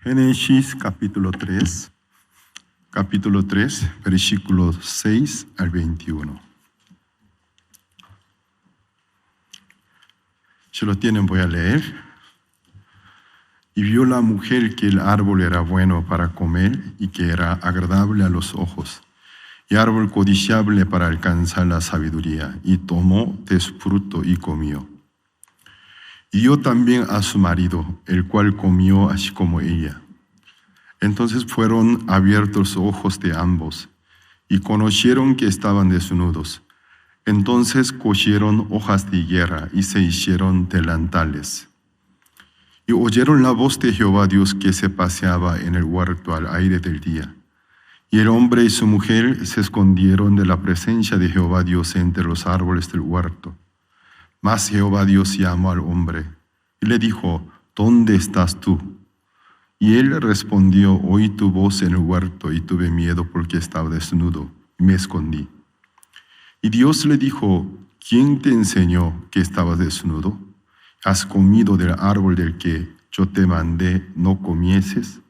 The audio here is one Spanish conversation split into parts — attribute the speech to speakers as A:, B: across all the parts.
A: Génesis capítulo 3, versículos 6 al 21. Si lo tienen, voy a leer. Y vio la mujer que el árbol era bueno para comer y que era agradable a los ojos, y árbol codiciable para alcanzar la sabiduría, y tomó de su fruto y comió. Y dio también a su marido, el cual comió así como ella. Entonces fueron abiertos los ojos de ambos, y conocieron que estaban desnudos. Entonces cosieron hojas de higuera y se hicieron delantales. Y oyeron la voz de Jehová Dios que se paseaba en el huerto al aire del día. Y el hombre y su mujer se escondieron de la presencia de Jehová Dios entre los árboles del huerto. Mas Jehová Dios llamó al hombre y le dijo: ¿Dónde estás tú? Y él respondió: Oí tu voz en el huerto y tuve miedo porque estaba desnudo y me escondí. Y Dios le dijo: ¿Quién te enseñó que estabas desnudo? ¿Has comido del árbol del que yo te mandé no comieses?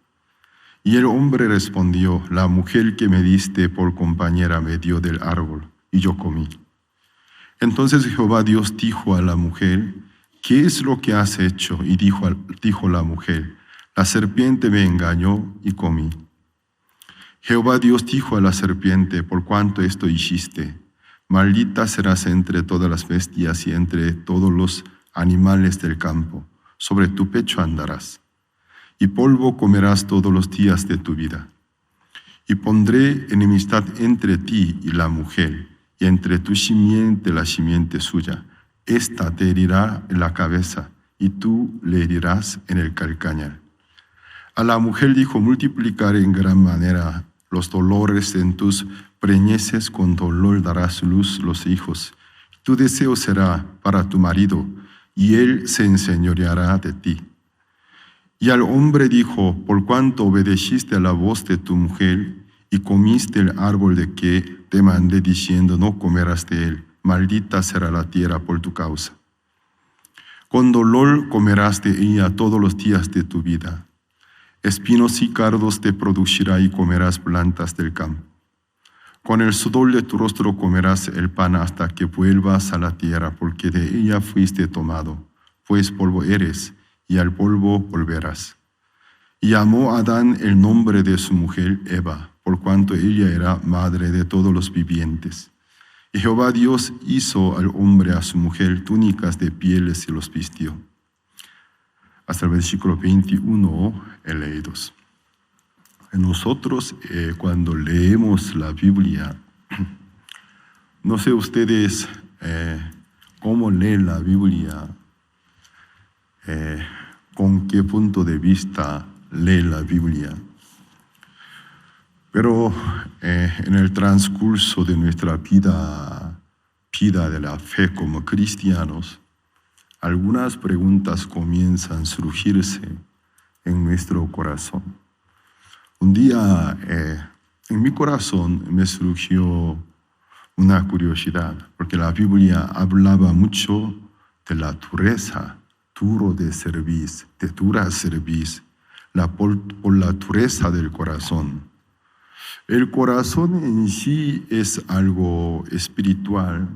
A: Y el hombre respondió: La mujer que me diste por compañera me dio del árbol, y yo comí. Entonces Jehová Dios dijo a la mujer: ¿Qué es lo que has hecho? Y dijo la mujer: La serpiente me engañó y comí. Jehová Dios dijo a la serpiente: Por cuanto esto hiciste, maldita serás entre todas las bestias y entre todos los animales del campo, sobre tu pecho andarás, y polvo comerás todos los días de tu vida. Y pondré enemistad entre ti y la mujer, y entre tu simiente la simiente suya. Esta te herirá en la cabeza, y tú le herirás en el calcañar. A la mujer dijo: multiplicaré en gran manera los dolores en tus preñeces, con dolor darás luz los hijos. Tu deseo será para tu marido, y él se enseñoreará de ti. Y al hombre dijo: por cuanto obedeciste a la voz de tu mujer, y comiste el árbol de que te mandé diciendo: no comerás de él, maldita será la tierra por tu causa. Con dolor comerás de ella todos los días de tu vida. Espinos y cardos te producirá y comerás plantas del campo. Con el sudor de tu rostro comerás el pan hasta que vuelvas a la tierra, porque de ella fuiste tomado, pues polvo eres, y al polvo volverás. Y llamó a Adán el nombre de su mujer Eva, por cuanto ella era madre de todos los vivientes. Y Jehová Dios hizo al hombre a su mujer túnicas de pieles y los vistió. Hasta el versículo 21 he leído. Nosotros cuando leemos la Biblia, no sé ustedes cómo leen la Biblia, con qué punto de vista leen la Biblia, pero en el transcurso de nuestra vida de la fe como cristianos, algunas preguntas comienzan a surgirse en nuestro corazón. Un día en mi corazón me surgió una curiosidad, porque la Biblia hablaba mucho de la dureza, duro de cerviz, de dura cerviz, por la dureza del corazón. El corazón en sí es algo espiritual,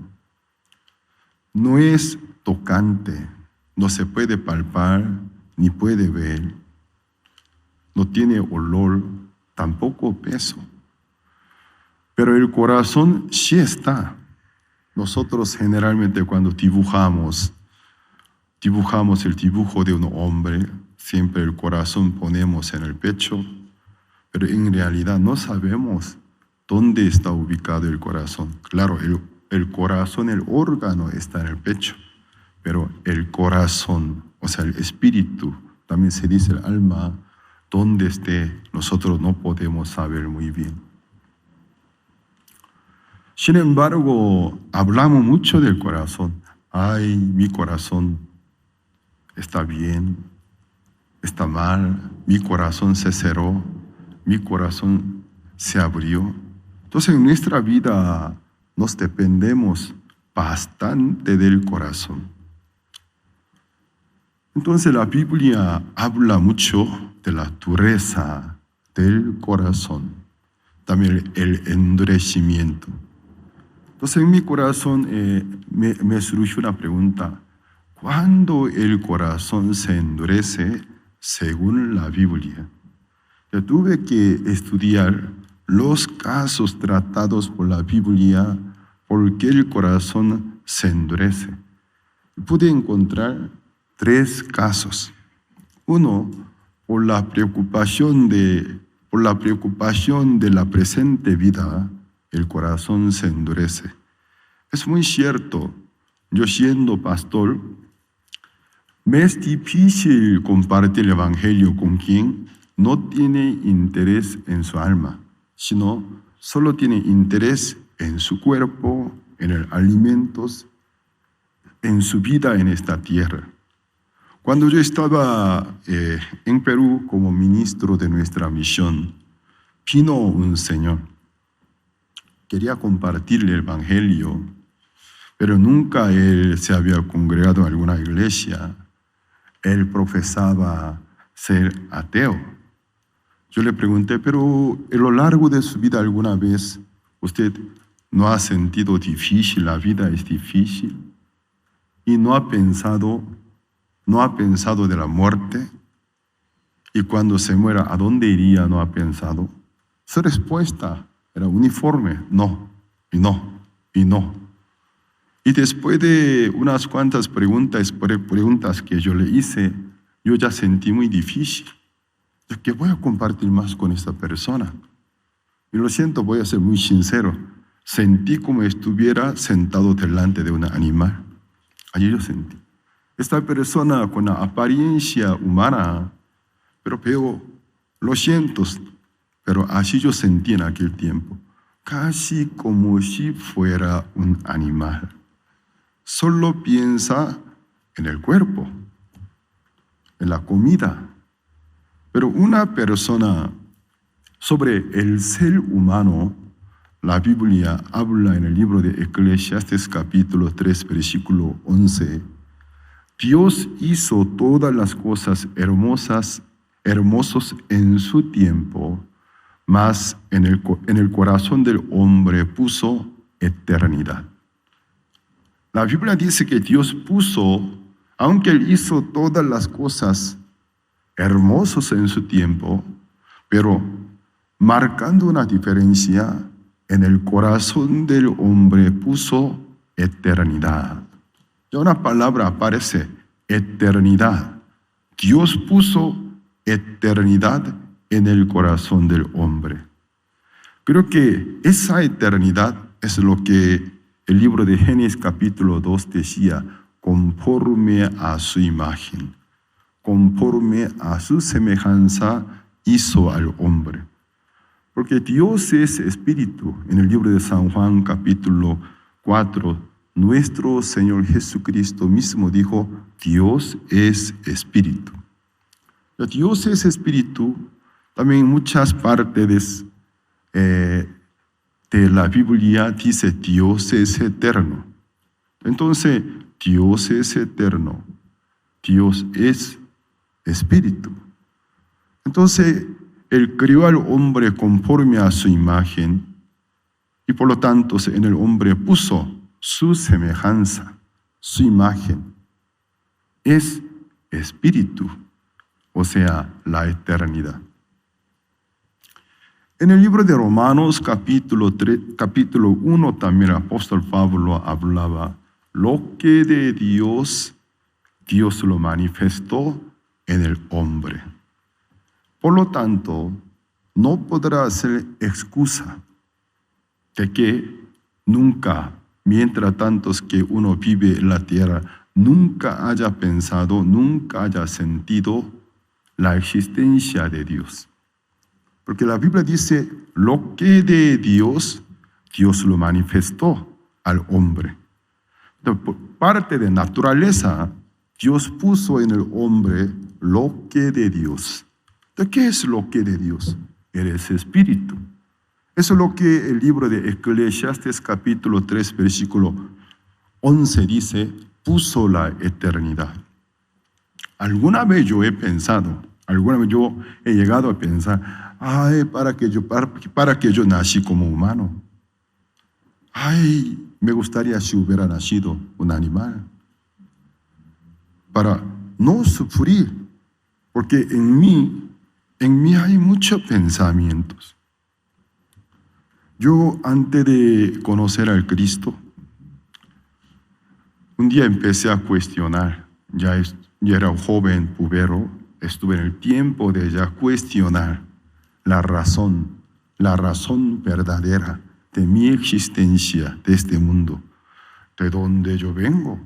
A: no es tocante, no se puede palpar ni puede ver. No tiene olor, tampoco peso. Pero el corazón sí está. Nosotros generalmente cuando dibujamos el dibujo de un hombre, siempre el corazón ponemos en el pecho, pero en realidad no sabemos dónde está ubicado el corazón. Claro, el corazón, el órgano está en el pecho, pero el corazón, o sea, el espíritu, también se dice el alma, donde esté, nosotros no podemos saber muy bien. Sin embargo, hablamos mucho del corazón. Ay, mi corazón está bien, está mal, mi corazón se cerró, mi corazón se abrió. Entonces en nuestra vida nos dependemos bastante del corazón. Entonces la Biblia habla mucho de la dureza del corazón, también el endurecimiento. Entonces en mi corazón me surgió una pregunta: ¿cuándo el corazón se endurece según la Biblia? Yo tuve que estudiar los casos tratados por la Biblia por qué el corazón se endurece. Pude encontrar 3 casos. Uno, por la preocupación de la presente vida, el corazón se endurece. Es muy cierto. Yo, siendo pastor, me es difícil compartir el Evangelio con quien no tiene interés en su alma, sino solo tiene interés en su cuerpo, en los alimentos, en su vida en esta tierra. Cuando yo estaba en Perú como ministro de nuestra misión, vino un señor. Quería compartirle el Evangelio, pero nunca él se había congregado en alguna iglesia. Él profesaba ser ateo. Yo le pregunté: pero a lo largo de su vida, ¿alguna vez usted no ha sentido difícil? La vida es difícil. Y no ha pensado de la muerte. Y cuando se muera, ¿a dónde iría? No ha pensado. Su respuesta era uniforme: no, y no, y no. Y después de unas cuantas preguntas que yo le hice, yo ya sentí muy difícil. ¿Qué voy a compartir más con esta persona? Y lo siento, voy a ser muy sincero. Sentí como estuviera sentado delante de un animal. Allí yo sentí. Esta persona con la apariencia humana, pero lo siento, pero así yo sentí en aquel tiempo. Casi como si fuera un animal. Solo piensa en el cuerpo, en la comida. Pero una persona, sobre el ser humano, la Biblia habla en el libro de Eclesiastes capítulo 3, versículo 11. Dios hizo todas las cosas hermosos en su tiempo, mas en el corazón del hombre puso eternidad. La Biblia dice que Dios puso, aunque Él hizo todas las cosas hermosos en su tiempo, pero marcando una diferencia, en el corazón del hombre puso eternidad. Ya una palabra aparece: eternidad. Dios puso eternidad en el corazón del hombre. Creo que esa eternidad es lo que el libro de Génesis capítulo 2 decía: conforme a su imagen, conforme a su semejanza hizo al hombre. Porque Dios es espíritu. En el libro de San Juan capítulo 4, nuestro Señor Jesucristo mismo dijo: Dios es espíritu. Dios es espíritu. También en muchas partes de la Biblia dice: Dios es eterno. Entonces, Dios es eterno. Dios es espíritu. Entonces, Él creó al hombre conforme a su imagen y por lo tanto en el hombre puso su semejanza, su imagen. Es espíritu, o sea, la eternidad. En el libro de Romanos capítulo 1 también el apóstol Pablo hablaba: lo que de Dios lo manifestó en el hombre. Por lo tanto, no podrá ser excusa de que nunca, mientras tantos que uno vive en la tierra, nunca haya pensado, nunca haya sentido la existencia de Dios. Porque la Biblia dice: lo que de Dios lo manifestó al hombre. Entonces, por parte de naturaleza, Dios puso en el hombre lo que de Dios. ¿De qué es lo que de Dios? Eres espíritu. Eso es lo que el libro de Eclesiastes capítulo 3, versículo 11 dice: puso la eternidad. Alguna vez yo he pensado, alguna vez yo he llegado a pensar, ay, para que yo nací como humano. Ay, me gustaría si hubiera nacido un animal. Para no sufrir, porque en mí hay muchos pensamientos. Yo antes de conocer al Cristo, un día empecé a cuestionar, ya era un joven pubero, estuve en el tiempo de ya cuestionar la razón verdadera de mi existencia, de este mundo, de dónde yo vengo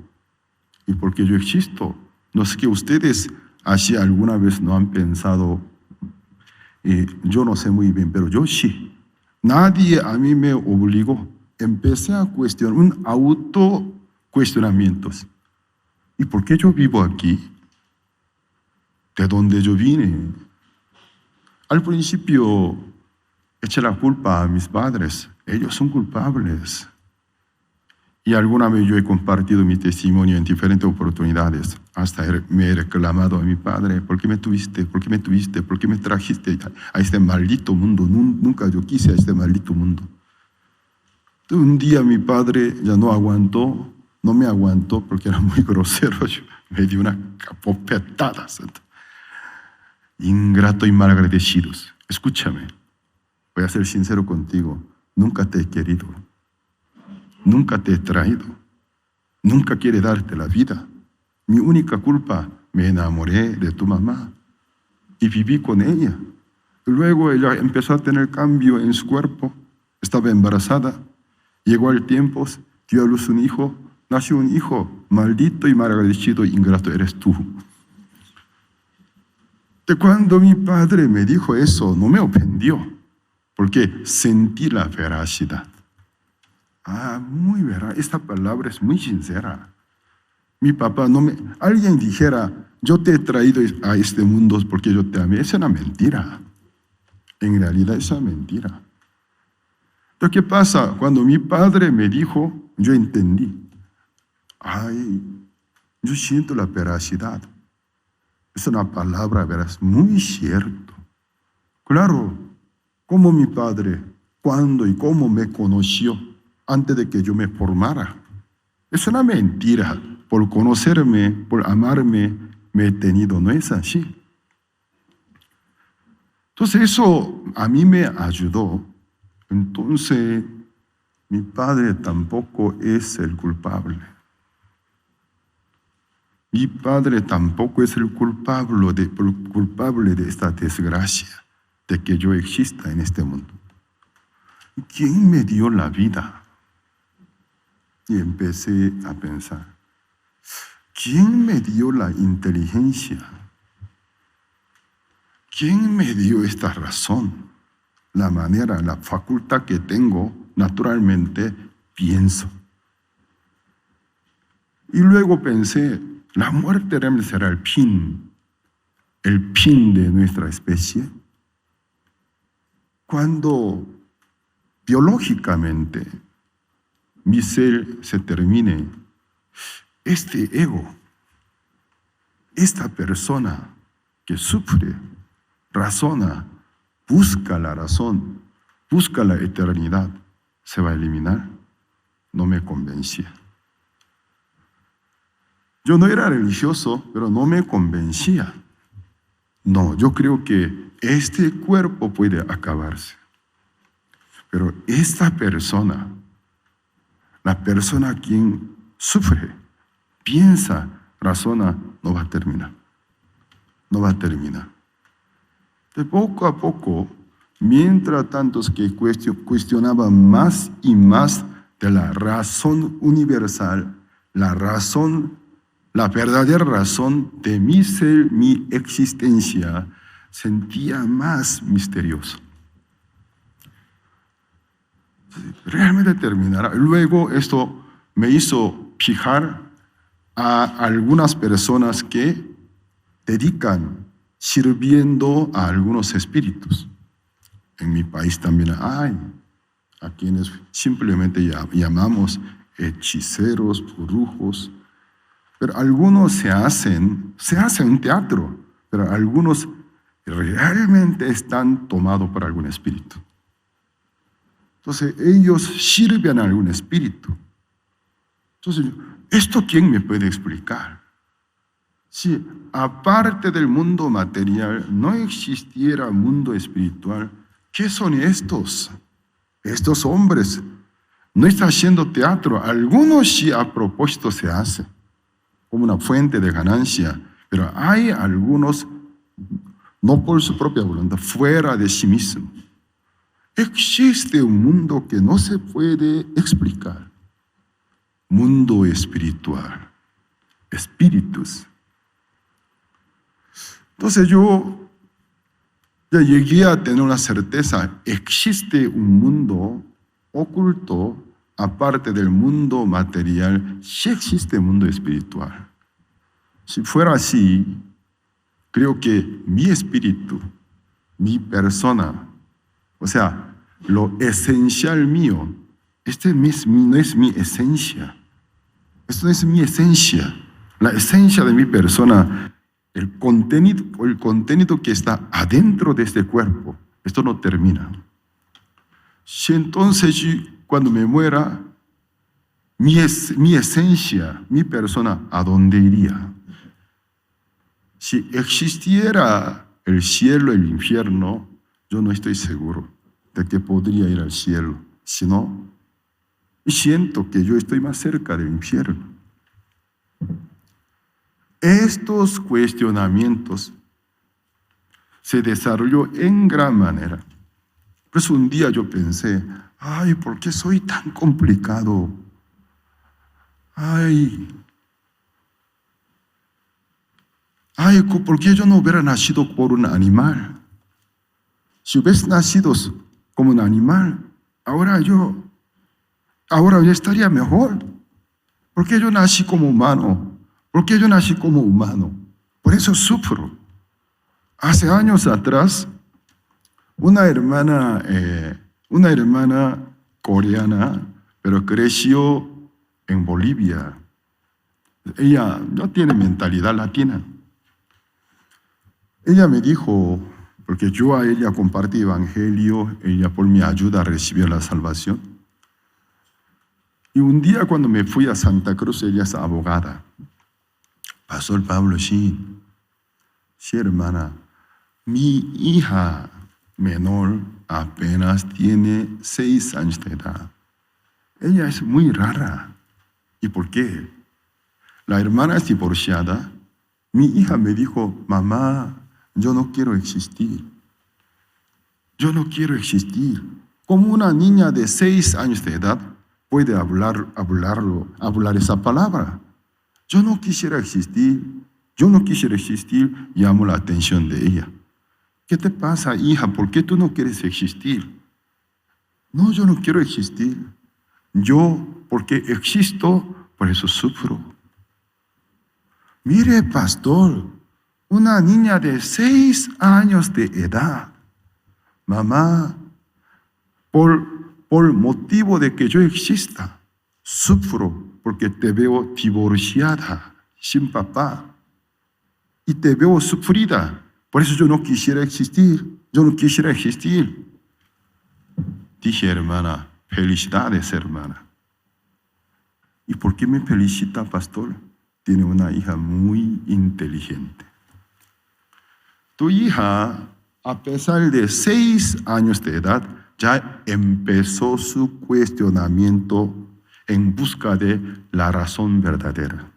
A: y por qué yo existo. No sé que ustedes así alguna vez no han pensado, yo no sé muy bien, pero yo sí. Nadie a mí me obligó. Empecé a cuestionar, un autocuestionamientos. ¿Y por qué yo vivo aquí? ¿De dónde yo vine? Al principio eché la culpa a mis padres. Ellos son culpables. Y alguna vez yo he compartido mi testimonio en diferentes oportunidades. Hasta me he reclamado a mi padre, ¿por qué me tuviste? ¿Por qué me tuviste? ¿Por qué me trajiste a este maldito mundo? Nunca yo quise a este maldito mundo. Un día mi padre ya no me aguantó porque era muy grosero. Me dio una capopetada. Ingrato y malagradecidos. Escúchame, voy a ser sincero contigo. Nunca te he querido. Nunca te he traído. Nunca quiere darte la vida. Mi única culpa, me enamoré de tu mamá y viví con ella. Luego ella empezó a tener cambio en su cuerpo. Estaba embarazada. Llegó el tiempo, dio a luz un hijo. Nació un hijo. Maldito y malagradecido ingrato eres tú. De cuando mi padre me dijo eso, no me ofendió, porque sentí la veracidad. Muy veraz, esta palabra es muy sincera. Mi papá alguien dijera, yo te he traído a este mundo porque yo te amé, es una mentira. En realidad es una mentira. Pero ¿qué pasa? Cuando mi padre me dijo, yo entendí. Yo siento la veracidad. Es una palabra veraz, muy cierto. Claro, como mi padre, cuándo y cómo me conoció antes de que yo me formara. Es una mentira. Por conocerme, por amarme, me he tenido. No es así. Entonces eso a mí me ayudó. Entonces mi padre tampoco es el culpable. Mi padre tampoco es el culpable de esta desgracia, de que yo exista en este mundo. ¿Quién me dio la vida? Y empecé a pensar, ¿quién me dio la inteligencia? ¿Quién me dio esta razón? La manera, la facultad que tengo, naturalmente pienso. Y luego pensé, la muerte realmente será el fin de nuestra especie. Cuando biológicamente mi ser se termine, este ego, esta persona que sufre, razona, busca la razón, busca la eternidad, ¿se va a eliminar? No me convencía. Yo no era religioso, pero no me convencía. No, yo creo que este cuerpo puede acabarse. Pero esta persona, la persona quien sufre, piensa, razona, no va a terminar. No va a terminar. De poco a poco, mientras tantos que cuestionaban más y más de la razón universal, la verdadera razón de mi ser, mi existencia, sentía más misterioso. Realmente terminará. Luego esto me hizo fijar a algunas personas que dedican sirviendo a algunos espíritus. En mi país también hay a quienes simplemente llamamos hechiceros, brujos. Pero algunos se hacen un teatro, pero algunos realmente están tomados por algún espíritu. Entonces ellos sirven a algún espíritu. Entonces, ¿esto quién me puede explicar? Si aparte del mundo material no existiera mundo espiritual, ¿qué son estos? Estos hombres no están haciendo teatro. Algunos sí a propósito se hacen, como una fuente de ganancia, pero hay algunos no por su propia voluntad, fuera de sí mismo. Existe un mundo que no se puede explicar. Mundo espiritual, espíritus. Entonces yo ya llegué a tener una certeza, existe un mundo oculto, aparte del mundo material, sí existe un mundo espiritual. Si fuera así, creo que mi espíritu, mi persona, o sea, lo esencial mío, no es mi esencia. Esto no es mi esencia. La esencia de mi persona, el contenido que está adentro de este cuerpo, esto no termina. Si entonces cuando me muera, mi esencia, mi persona, ¿a dónde iría? Si existiera el cielo y el infierno, yo no estoy seguro de que podría ir al cielo. Si no, siento que yo estoy más cerca del infierno. Estos cuestionamientos se desarrolló en gran manera. Por eso un día yo pensé, ay, ¿por qué soy tan complicado? ¿Por qué yo no hubiera nacido por un animal? Si hubiese nacido como un animal, ahora yo estaría mejor. ¿Por qué yo nací como humano? ¿Por qué yo nací como humano? Por eso sufro. Hace años atrás, una hermana coreana, pero creció en Bolivia. Ella no tiene mentalidad latina. Ella me dijo, porque yo a ella compartí evangelio, ella por mi ayuda recibió la salvación. Y un día cuando me fui a Santa Cruz, ella es abogada. Pastor Pablo, sí, hermana, mi hija menor apenas tiene 6 años de edad. Ella es muy rara. ¿Y por qué? La hermana es divorciada. Mi hija me dijo, mamá, yo no quiero existir. Yo no quiero existir. ¿Cómo una niña de 6 años de edad puede hablar esa palabra? Yo no quisiera existir. Llamó la atención de ella. ¿Qué te pasa, hija? ¿Por qué tú no quieres existir? No, yo no quiero existir. Yo, porque existo, por eso sufro. Mire, pastor, una niña de 6 años de edad. Mamá, por motivo de que yo exista, sufro porque te veo divorciada, sin papá, y te veo sufrida. Por eso yo no quisiera existir. Dije, hermana, felicidades, hermana. ¿Y por qué me felicita, pastor? Tiene una hija muy inteligente. Tu hija, a pesar de 6 años de edad, ya empezó su cuestionamiento en busca de la razón verdadera,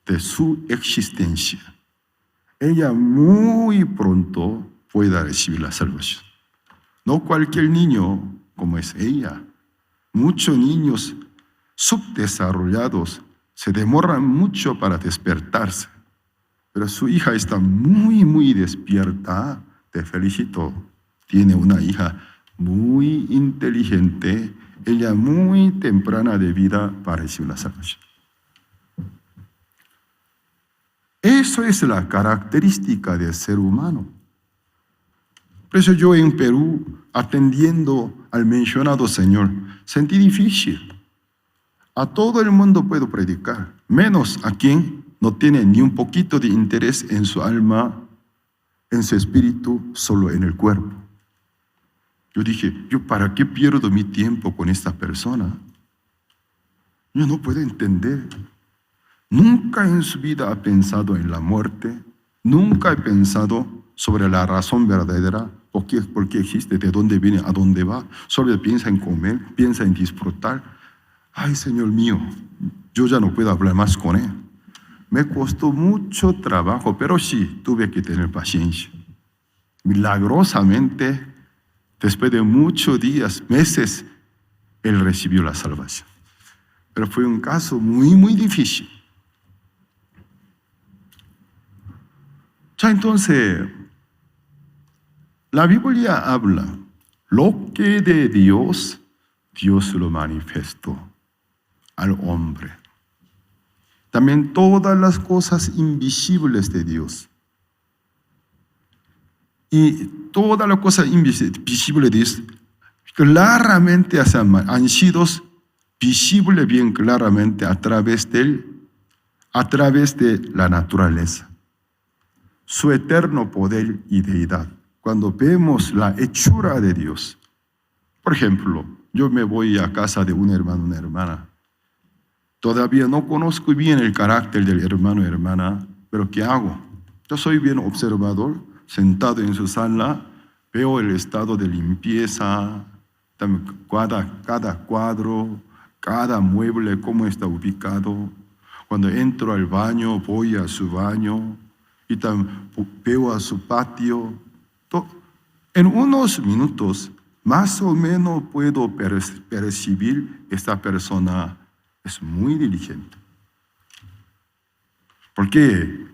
A: de su existencia. Ella muy pronto puede recibir la salvación. No cualquier niño como es ella. Muchos niños subdesarrollados se demoran mucho para despertarse. Pero su hija está muy, muy despierta. Te felicito. Tiene una hija muy inteligente. Ella muy temprana de vida para recibir la salvación. Eso es la característica del ser humano. Por eso yo en Perú, atendiendo al mencionado Señor, sentí difícil. A todo el mundo puedo predicar, menos a quien no tiene ni un poquito de interés en su alma, en su espíritu, solo en el cuerpo. Yo dije, ¿yo para qué pierdo mi tiempo con esta persona? Yo no puedo entender. Nunca en su vida ha pensado en la muerte, nunca ha pensado sobre la razón verdadera, por qué existe, de dónde viene, a dónde va. Solo piensa en comer, piensa en disfrutar. Ay, Señor mío, yo ya no puedo hablar más con él. Me costó mucho trabajo, pero sí, tuve que tener paciencia. Milagrosamente, después de muchos días, meses, él recibió la salvación. Pero fue un caso muy, muy difícil. Ya entonces, la Biblia habla, lo que de Dios, Dios lo manifestó al hombre. También todas las cosas invisibles de Dios. Y todas las cosas invisibles de Dios claramente han sido visibles bien claramente a través de la naturaleza. Su eterno poder y deidad. Cuando vemos la hechura de Dios, por ejemplo, yo me voy a casa de un hermano, una hermana. Todavía no conozco bien el carácter del hermano o hermana, pero ¿qué hago? Yo soy bien observador, sentado en su sala, veo el estado de limpieza, cada cuadro, cada mueble, cómo está ubicado. Cuando entro al baño, voy a su baño y también veo a su patio. En unos minutos, más o menos puedo percibir esta persona es muy diligente. Porque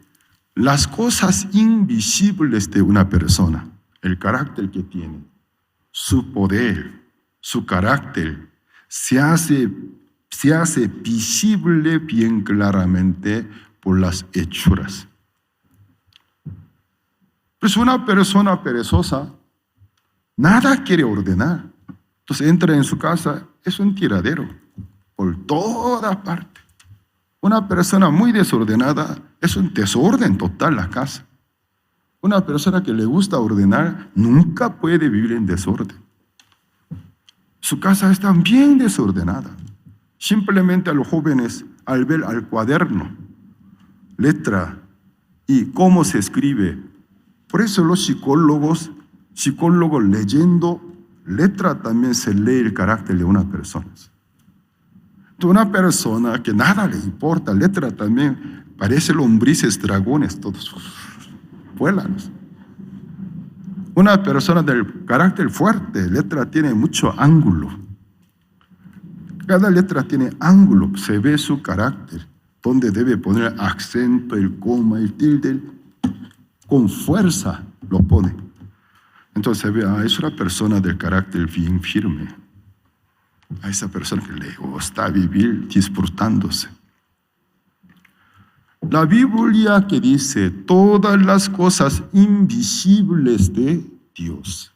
A: las cosas invisibles de una persona, el carácter que tiene, su poder, su carácter, se hace visible bien claramente por las hechuras. Pues una persona perezosa, nada quiere ordenar. Entonces entra en su casa, es un tiradero por toda parte. Una persona muy desordenada es un desorden total la casa. Una persona que le gusta ordenar nunca puede vivir en desorden. Su casa está bien desordenada. Simplemente a los jóvenes, al ver al cuaderno, letra y cómo se escribe. Por eso los psicólogos leyendo letra también se lee el carácter de una persona. Una persona que nada le importa, letra también, parece lombrices, dragones, todos vuelan. Una persona del carácter fuerte, letra tiene mucho ángulo. Cada letra tiene ángulo, se ve su carácter, donde debe poner acento, el coma, el tilde, con fuerza lo pone. Entonces se ve, es una persona del carácter bien firme. A esa persona que le gusta vivir disfrutándose. La Biblia que dice todas las cosas invisibles de Dios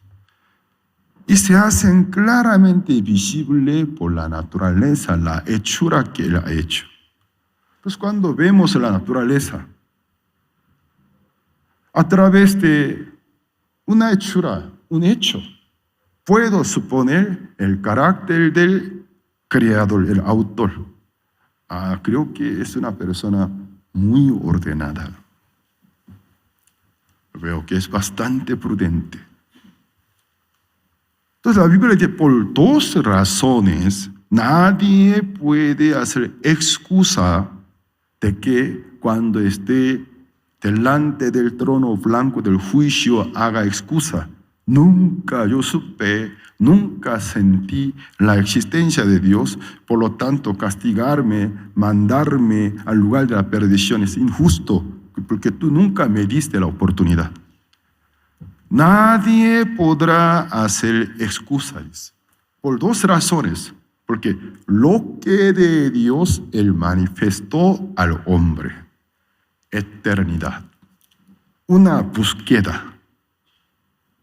A: y se hacen claramente visibles por la naturaleza, la hechura que Él ha hecho. Pues cuando vemos la naturaleza a través de una hechura, un hecho, puedo suponer el carácter del creador, el autor. Creo que es una persona muy ordenada. Veo que es bastante prudente. Entonces la Biblia dice, por dos razones, nadie puede hacer excusa de que cuando esté delante del trono blanco del juicio haga excusa. Nunca yo supe, nunca sentí la existencia de Dios, por lo tanto castigarme, mandarme al lugar de la perdición es injusto, porque tú nunca me diste la oportunidad. Nadie podrá hacer excusas, por dos razones, porque lo que de Dios Él manifestó al hombre, eternidad, una búsqueda.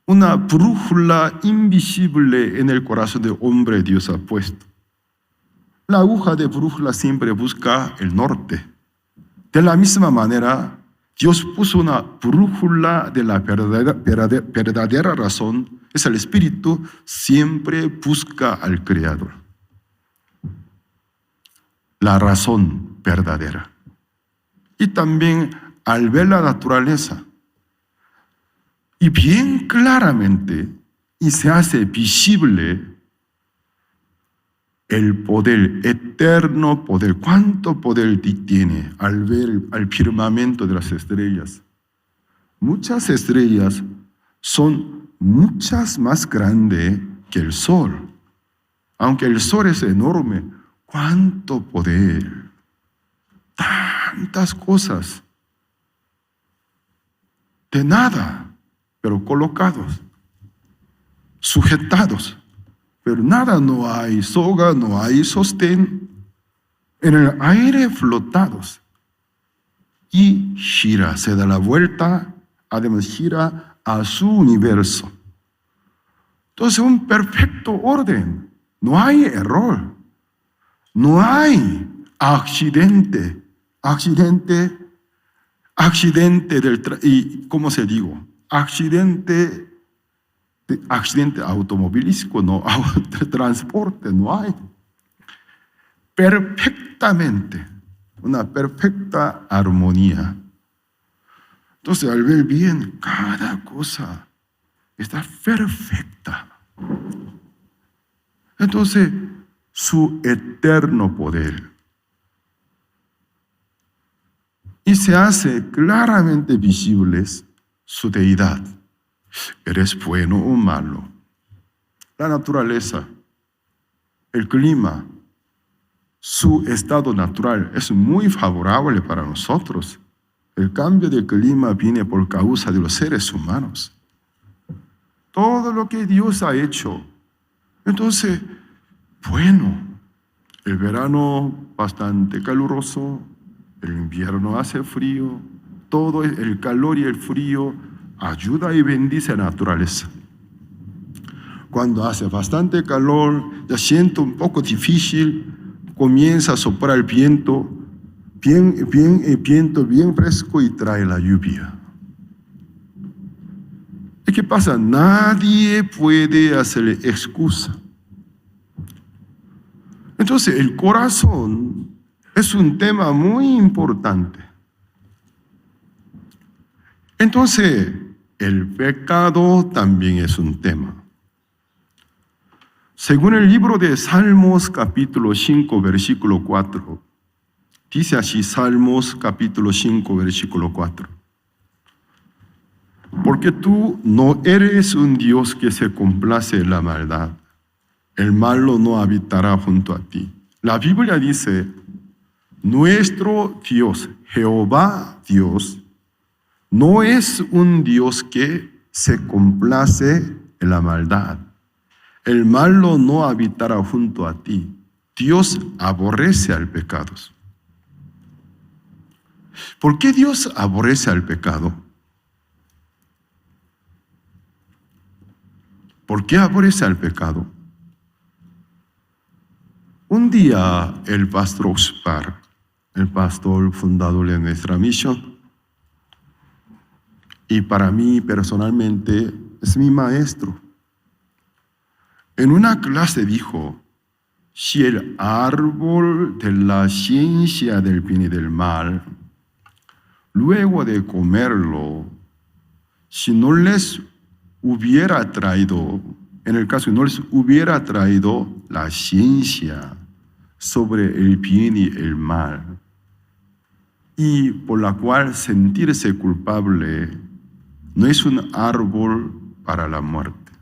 A: Una brújula invisible en el corazón del hombre Dios ha puesto. La aguja de brújula siempre busca el norte, De la misma manera, Dios puso una brújula de la verdadera razón. Es el Espíritu, siempre busca al Creador. La razón verdadera. Y también al ver la naturaleza, y bien claramente, y se hace visible el poder, eterno poder. ¿Cuánto poder tiene al ver al firmamento de las estrellas? Muchas estrellas son muchas más grandes que el sol. Aunque el sol es enorme, ¿cuánto poder? Tantas cosas. De nada, pero colocados, sujetados. Pero nada, no hay soga, no hay sostén. En el aire flotados. Y gira, se da la vuelta, además gira a su universo. Entonces, un perfecto orden. No hay error. No hay accidente. Accidente y ¿cómo se digo? Accidente automovilístico, no, de transporte, no hay. Perfectamente, una perfecta armonía. Entonces, al ver bien, cada cosa está perfecta. Entonces, su eterno poder. Y se hace claramente visibles su deidad. ¿Eres bueno o malo? La naturaleza, el clima, su estado natural es muy favorable para nosotros. El cambio de clima viene por causa de los seres humanos. Todo lo que Dios ha hecho. Entonces, bueno, el verano bastante caluroso, el invierno hace frío, todo el calor y el frío ayuda y bendice a la naturaleza. Cuando hace bastante calor, ya siento un poco difícil, comienza a soplar el viento, viento bien fresco y trae la lluvia. ¿Y qué pasa? Nadie puede hacerle excusa. Entonces, el corazón es un tema muy importante. Entonces, el pecado también es un tema. Según el libro de Salmos capítulo 5, versículo 4, dice así Salmos capítulo 5, versículo 4. Porque tú no eres un Dios que se complace en la maldad. El malo no habitará junto a ti. La Biblia dice, nuestro Dios, Jehová Dios, no es un Dios que se complace en la maldad. El malo no habitará junto a ti. Dios aborrece al pecado. ¿Por qué Dios aborrece al pecado? ¿Por qué aborrece al pecado? Un día el pastor Oxpar, el pastor fundador de nuestra misión, y para mí personalmente es mi maestro, en una clase dijo, si el árbol de la ciencia del bien y del mal, luego de comerlo, si no les hubiera traído, en el caso no les hubiera traído la ciencia sobre el bien y el mal, y por la cual sentirse culpable no es un árbol para la muerte.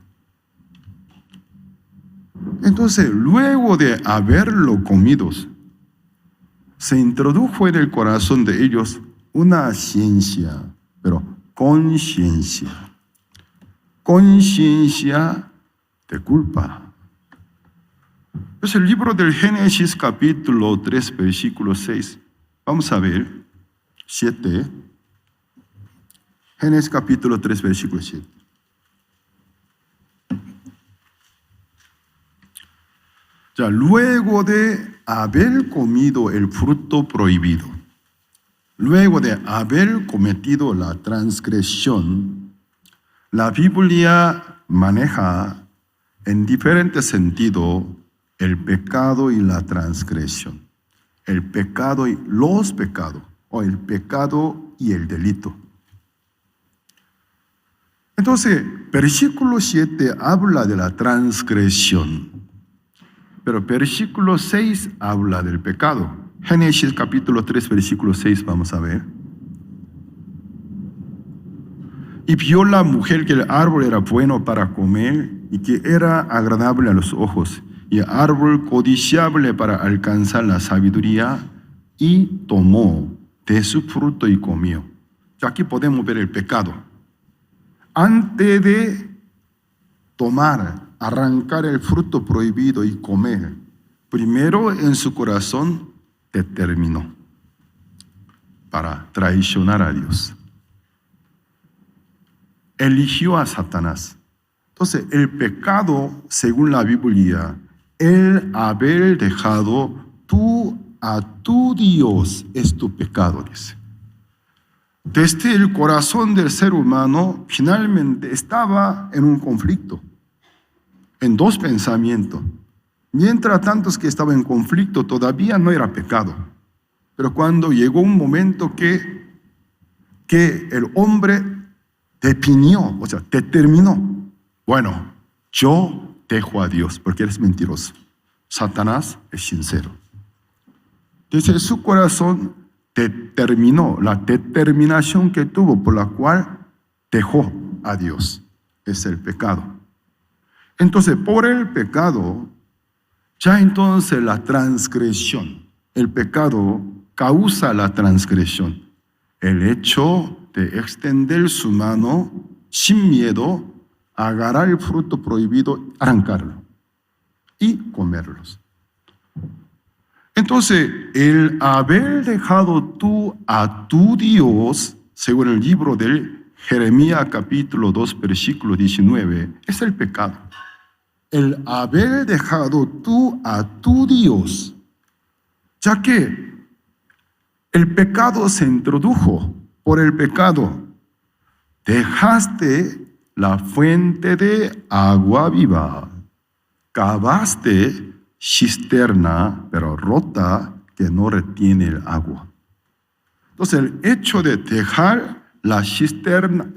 A: Entonces, luego de haberlo comido, se introdujo en el corazón de ellos una ciencia, pero conciencia. Conciencia de culpa. Es el libro del Génesis capítulo 3, versículo 6. Vamos a ver, 7. Génesis capítulo 3, versículo 7. Luego de haber comido el fruto prohibido, luego de haber cometido la transgresión, la Biblia maneja en diferente sentido el pecado y la transgresión, el pecado y los pecados, o el pecado y el delito. Entonces, versículo 7 habla de la transgresión, pero versículo 6 habla del pecado. Génesis capítulo 3, versículo 6, vamos a ver. Y vio la mujer que el árbol era bueno para comer y que era agradable a los ojos, y árbol codiciable para alcanzar la sabiduría, y tomó de su fruto y comió. Aquí podemos ver el pecado. Antes de tomar, arrancar el fruto prohibido y comer, primero en su corazón determinó para traicionar a Dios. Eligió a Satanás. Entonces, el pecado, según la Biblia, el haber dejado a tu Dios es tu pecado, dice. Desde el corazón del ser humano, finalmente estaba en un conflicto, en dos pensamientos. Mientras tantos que estaba en conflicto, todavía no era pecado. Pero cuando llegó un momento que el hombre definió, o sea, determinó, bueno, yo dejo a Dios porque eres mentiroso. Satanás es sincero. Desde su corazón determinó, la determinación que tuvo por la cual dejó a Dios. Es el pecado. Entonces, por el pecado, ya entonces la transgresión, el pecado causa la transgresión. El hecho de extender su mano sin miedo, agarrar el fruto prohibido, arrancarlo y comerlos. Entonces, el haber dejado tú a tu Dios, según el libro de Jeremías capítulo 2, versículo 19, es el pecado. El haber dejado tú a tu Dios, ya que el pecado se introdujo por el pecado. Dejaste la fuente de agua viva, cavaste cisterna, pero rota, que no retiene el agua. Entonces, el hecho de dejar la cisterna,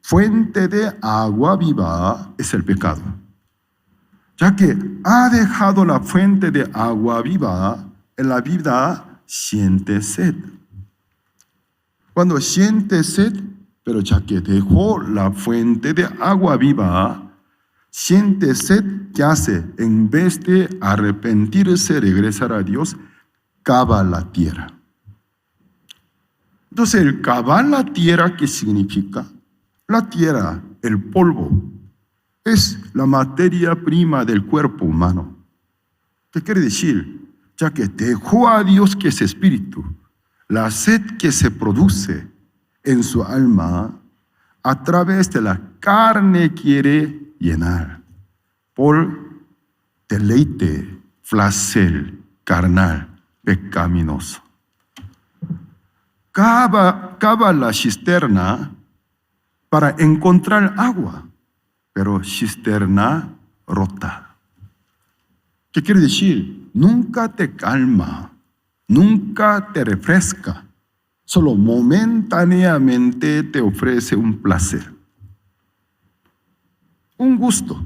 A: fuente de agua viva es el pecado. Ya que ha dejado la fuente de agua viva, en la vida siente sed. Cuando siente sed, pero ya que dejó la fuente de agua viva, siente sed, ¿qué hace? En vez de arrepentirse, regresar a Dios, cava la tierra. Entonces, el cavar la tierra, ¿qué significa? La tierra, el polvo, es la materia prima del cuerpo humano. ¿Qué quiere decir? Ya que dejó a Dios, que es espíritu, la sed que se produce en su alma, a través de la carne quiere llenar por deleite, placer carnal, pecaminoso. Cava la cisterna para encontrar agua, pero cisterna rota. ¿Qué quiere decir? Nunca te calma, nunca te refresca, solo momentáneamente te ofrece un placer. Un gusto.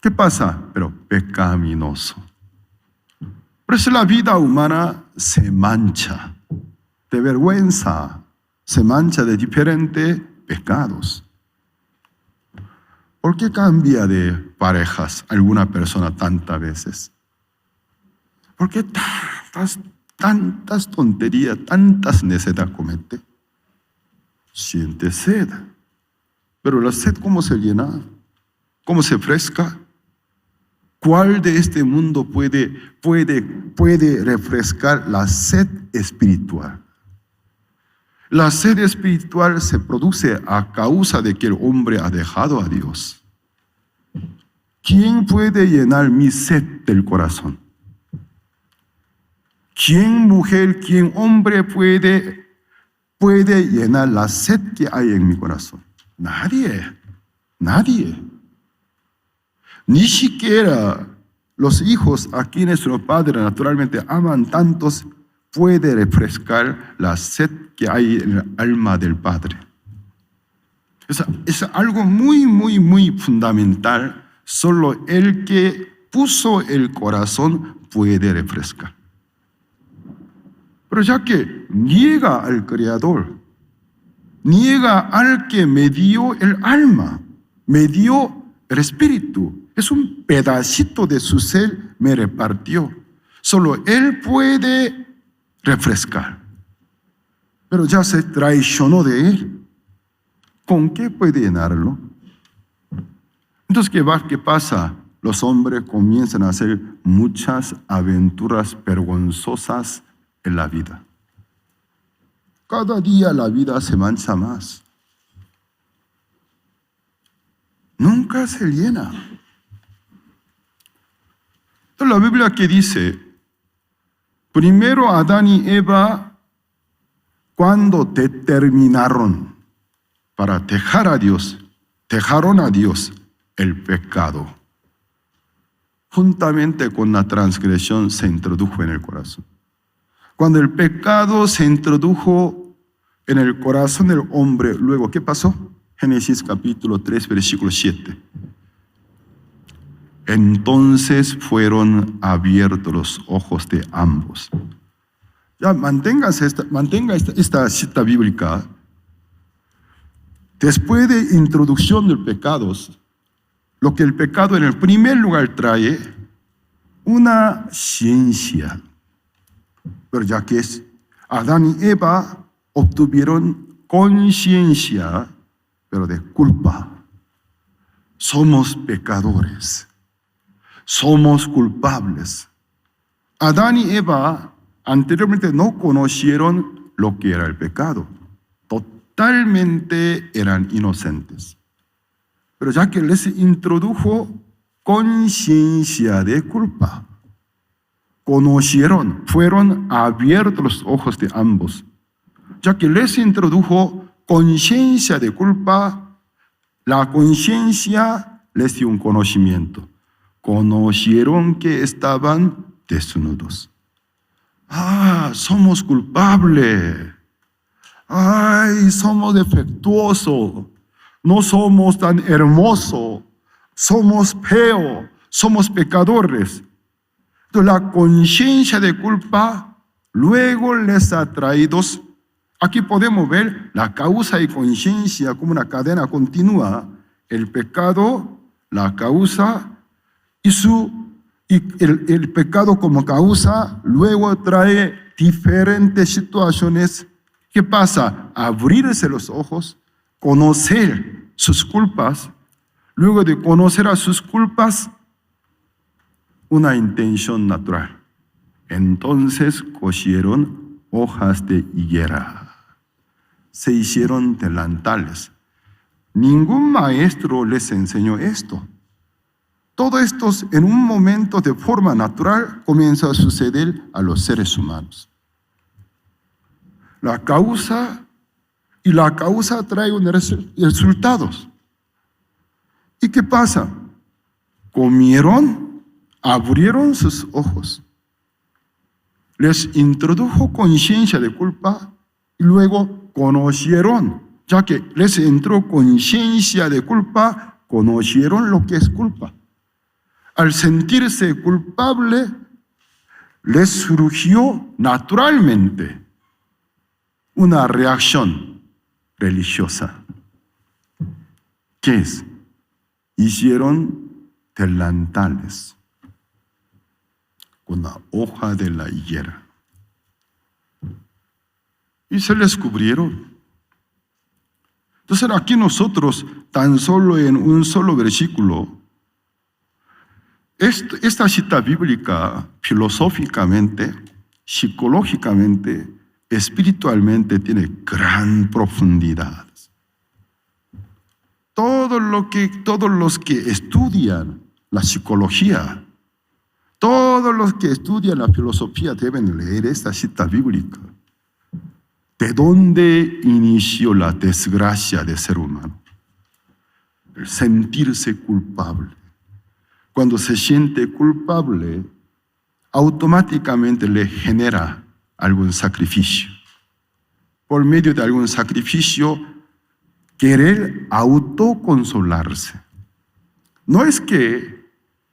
A: ¿Qué pasa? Pero pecaminoso. Por eso la vida humana se mancha de vergüenza, se mancha de diferentes pecados. ¿Por qué cambia de parejas alguna persona tantas veces? ¿Por qué tantas tonterías, tantas necedades comete? Siente sed. Pero la sed, ¿cómo se llena? ¿Cómo se fresca? ¿Cuál de este mundo puede refrescar la sed espiritual? La sed espiritual se produce a causa de que el hombre ha dejado a Dios. ¿Quién puede llenar mi sed del corazón? ¿Quién mujer, quién hombre puede llenar la sed que hay en mi corazón? Nadie. Ni siquiera los hijos a quienes nuestro Padre naturalmente aman tantos puede refrescar la sed que hay en el alma del Padre. Es algo muy fundamental. Solo el que puso el corazón puede refrescar. Pero ya que niega al Creador, niega al que me dio el alma, me dio el espíritu, es un pedacito de su ser, me repartió. Solo Él puede refrescar. Pero ya se traicionó de Él. ¿Con qué puede llenarlo? Entonces, ¿qué pasa? Los hombres comienzan a hacer muchas aventuras vergonzosas en la vida. Cada día la vida se mancha más. Nunca se llena. Entonces la Biblia que dice, primero Adán y Eva, cuando determinaron para dejaron a Dios el pecado, juntamente con la transgresión se introdujo en el corazón. Cuando el pecado se introdujo en el corazón del hombre, luego, ¿qué pasó? Génesis capítulo 3, versículo 7. Entonces fueron abiertos los ojos de ambos. Ya mantenga esta cita bíblica. Después de introducción del pecado, lo que el pecado en el primer lugar trae, una ciencia. Pero ya que es Adán y Eva obtuvieron conciencia, pero de culpa. Somos pecadores. Somos culpables. Adán y Eva anteriormente no conocieron lo que era el pecado. Totalmente eran inocentes. Pero ya que les introdujo conciencia de culpa, conocieron, fueron abiertos los ojos de ambos. Ya que les introdujo conciencia de culpa, la conciencia les dio un conocimiento. Conocieron que estaban desnudos. Somos culpables. Somos defectuosos. No somos tan hermosos. Somos feos. Somos pecadores. Entonces, la conciencia de culpa luego les ha traído. Aquí podemos ver la causa y conciencia como una cadena continua. El pecado, la causa, y el pecado como causa luego trae diferentes situaciones. ¿Qué pasa? Abrirse los ojos, conocer sus culpas, luego de conocer a sus culpas, una intención natural. Entonces cosieron hojas de higuera, se hicieron delantales. Ningún maestro les enseñó esto. Todo esto en un momento de forma natural comienza a suceder a los seres humanos. La causa trae unos resultados. ¿Y qué pasa? Comieron, abrieron sus ojos, les introdujo conciencia de culpa y luego conocieron, ya que les entró conciencia de culpa, conocieron lo que es culpa. Al sentirse culpable, les surgió naturalmente una reacción religiosa. ¿Qué es? Hicieron delantales con la hoja de la higuera y se les cubrieron. Entonces aquí nosotros, tan solo en un solo versículo, esta cita bíblica filosóficamente, psicológicamente, espiritualmente tiene gran profundidad. Todos los que estudian la psicología, Todos los que estudian la filosofía deben leer esta cita bíblica. ¿De dónde inició la desgracia del ser humano? El sentirse culpable. Cuando se siente culpable, automáticamente le genera algún sacrificio. Por medio de algún sacrificio, querer autoconsolarse. No es que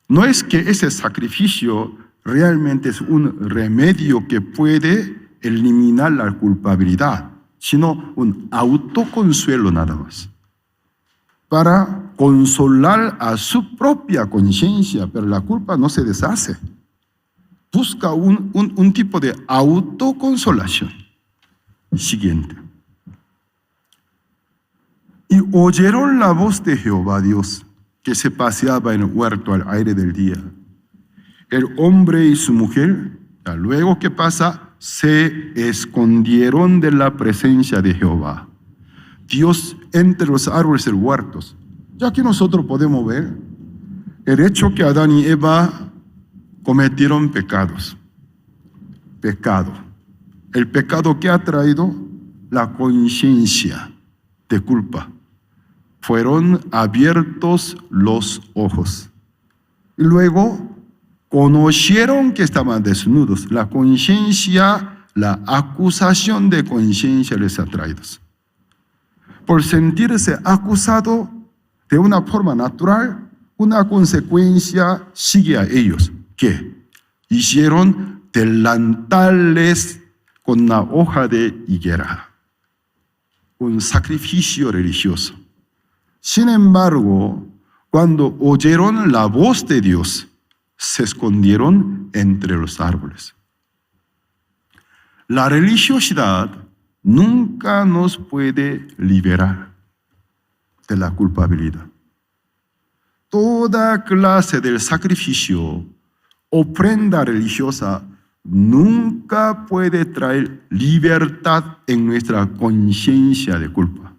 A: ese sacrificio realmente es un remedio que puede eliminar la culpabilidad, sino un autoconsuelo nada más, para consolar a su propia conciencia, pero la culpa no se deshace. Busca un tipo de autoconsolación. Siguiente. Y oyeron la voz de Jehová Dios, que se paseaba en el huerto al aire del día. El hombre y su mujer, luego que pasa, se escondieron de la presencia de Jehová Dios entre los árboles del huerto. Ya que nosotros podemos ver el hecho que Adán y Eva cometieron pecados. Pecado. El pecado que ha traído la conciencia de culpa. Fueron abiertos los ojos. Y luego conocieron que estaban desnudos. La conciencia, la acusación de conciencia les ha traído. Por sentirse acusado de una forma natural, una consecuencia sigue a ellos. ¿Qué? Hicieron delantales con una hoja de higuera. Un sacrificio religioso. Sin embargo, cuando oyeron la voz de Dios, se escondieron entre los árboles. La religiosidad nunca nos puede liberar de la culpabilidad. Toda clase de sacrificio, ofrenda religiosa, nunca puede traer libertad en nuestra conciencia de culpa.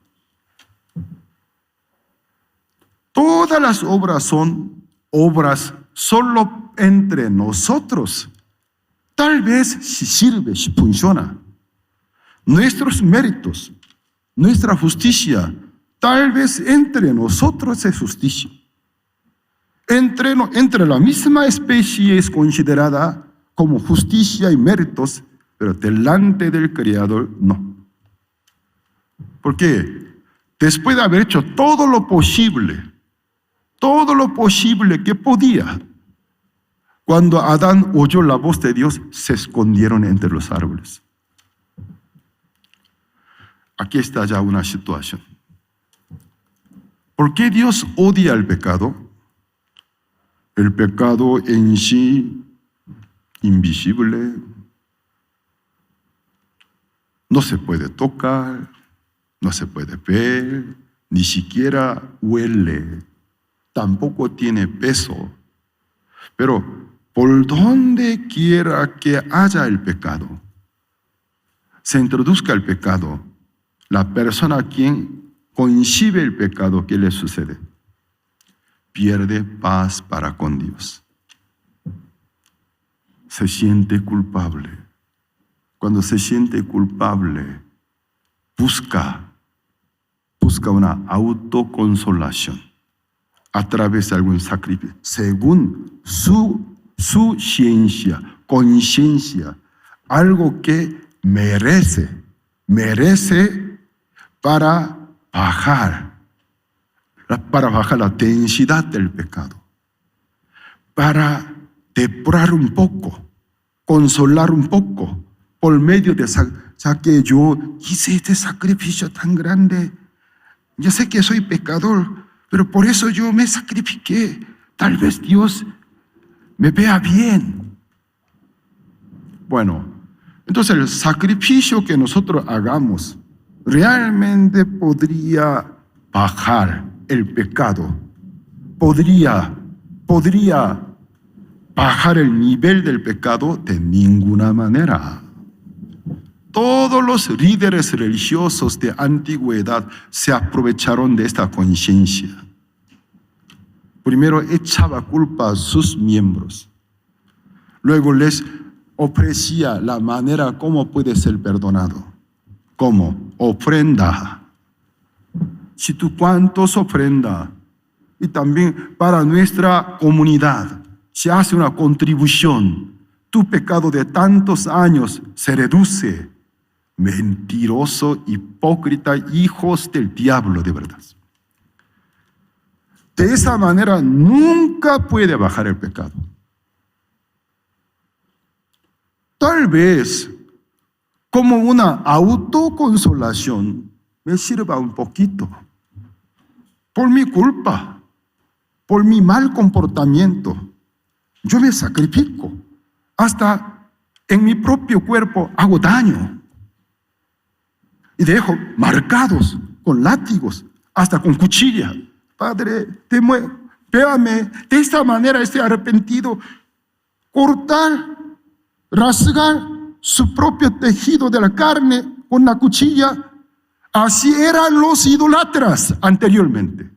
A: Todas las obras son obras solo entre nosotros. Tal vez si sirve, si funciona. Nuestros méritos, nuestra justicia, tal vez entre nosotros es justicia. Entre la misma especie es considerada como justicia y méritos, pero delante del Creador no. ¿Por qué? Después de haber hecho todo lo posible que podía, cuando Adán oyó la voz de Dios, se escondieron entre los árboles. Aquí está ya una situación. ¿Por qué Dios odia el pecado? El pecado en sí, invisible, no se puede tocar, no se puede ver, ni siquiera huele, tampoco tiene peso. Pero por donde quiera que haya el pecado, se introduzca el pecado, la persona a quien concibe el pecado, ¿qué le sucede? Pierde paz para con Dios. Se siente culpable. Cuando se siente culpable, busca una autoconsolación a través de algún sacrificio, según su ciencia, conciencia, algo que merece para bajar la densidad del pecado, para depurar un poco, consolar un poco, por medio de que yo hice este sacrificio tan grande. Yo sé que soy pecador, pero por eso yo me sacrifiqué. Tal vez Dios me vea bien. Bueno, entonces el sacrificio que nosotros hagamos realmente podría bajar el pecado, podría bajar el nivel del pecado de ninguna manera. Todos los líderes religiosos de antigüedad se aprovecharon de esta conciencia. Primero echaba culpa a sus miembros. Luego les ofrecía la manera como puede ser perdonado. ¿Cómo? Ofrenda. Si tú cuántos ofrenda. Y también para nuestra comunidad se hace una contribución. Tu pecado de tantos años se reduce. Mentiroso, hipócrita, hijos del diablo de verdad. De esa manera nunca puede bajar el pecado. Tal vez como una autoconsolación me sirva un poquito. Por mi culpa, por mi mal comportamiento, yo me sacrifico. Hasta en mi propio cuerpo hago daño. Y dejo marcados con látigos, hasta con cuchilla. Padre, véame, de esta manera estoy arrepentido. Cortar, rasgar su propio tejido de la carne con la cuchilla. Así eran los idólatras anteriormente.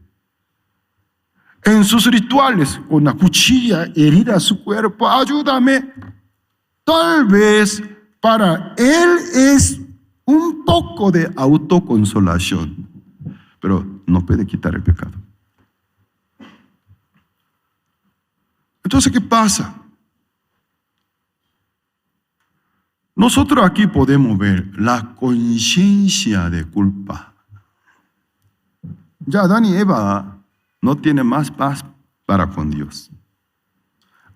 A: En sus rituales, con la cuchilla herida a su cuerpo, ayúdame. Tal vez para él es un poco de autoconsolación, pero no puede quitar el pecado. Entonces, ¿qué pasa? Nosotros aquí podemos ver la conciencia de culpa. Ya Adán y Eva no tienen más paz para con Dios.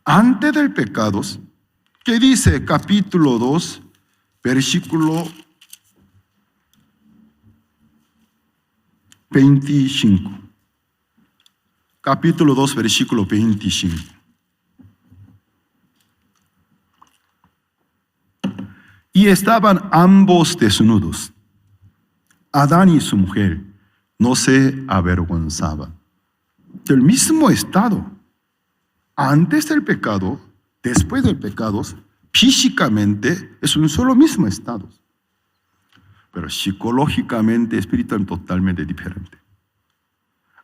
A: Antes del pecado, ¿qué dice capítulo 2, versículo 25? Capítulo 2, versículo 25. Y estaban ambos desnudos. Adán y su mujer no se avergonzaban. Del mismo estado. Antes del pecado, después del pecado, físicamente es un solo mismo estado. Pero psicológicamente, espiritualmente totalmente diferente.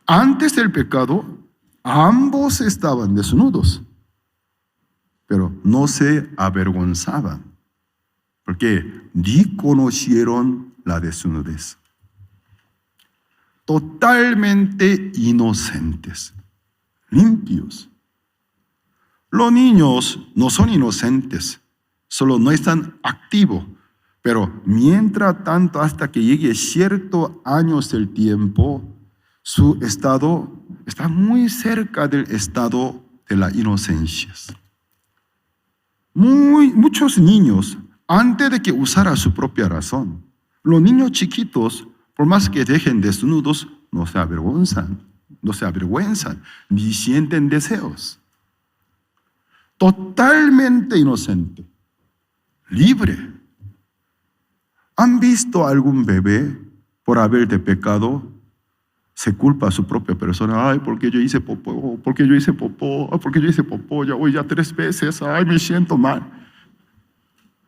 A: Antes del pecado, ambos estaban desnudos, pero no se avergonzaban, porque ni conocieron la desnudez. Totalmente inocentes, limpios. Los niños no son inocentes, solo no están activos. Pero mientras tanto, hasta que llegue ciertos años del tiempo, su estado está muy cerca del estado de la inocencia. Muchos niños, antes de que usara su propia razón, los niños chiquitos, por más que dejen desnudos, no se avergüenzan, ni sienten deseos. Totalmente inocente, libre. ¿Han visto a algún bebé por haber de pecado? Se culpa a su propia persona. Ay, porque yo hice popó, porque yo hice popó, ya voy ya 3 veces, ay, me siento mal.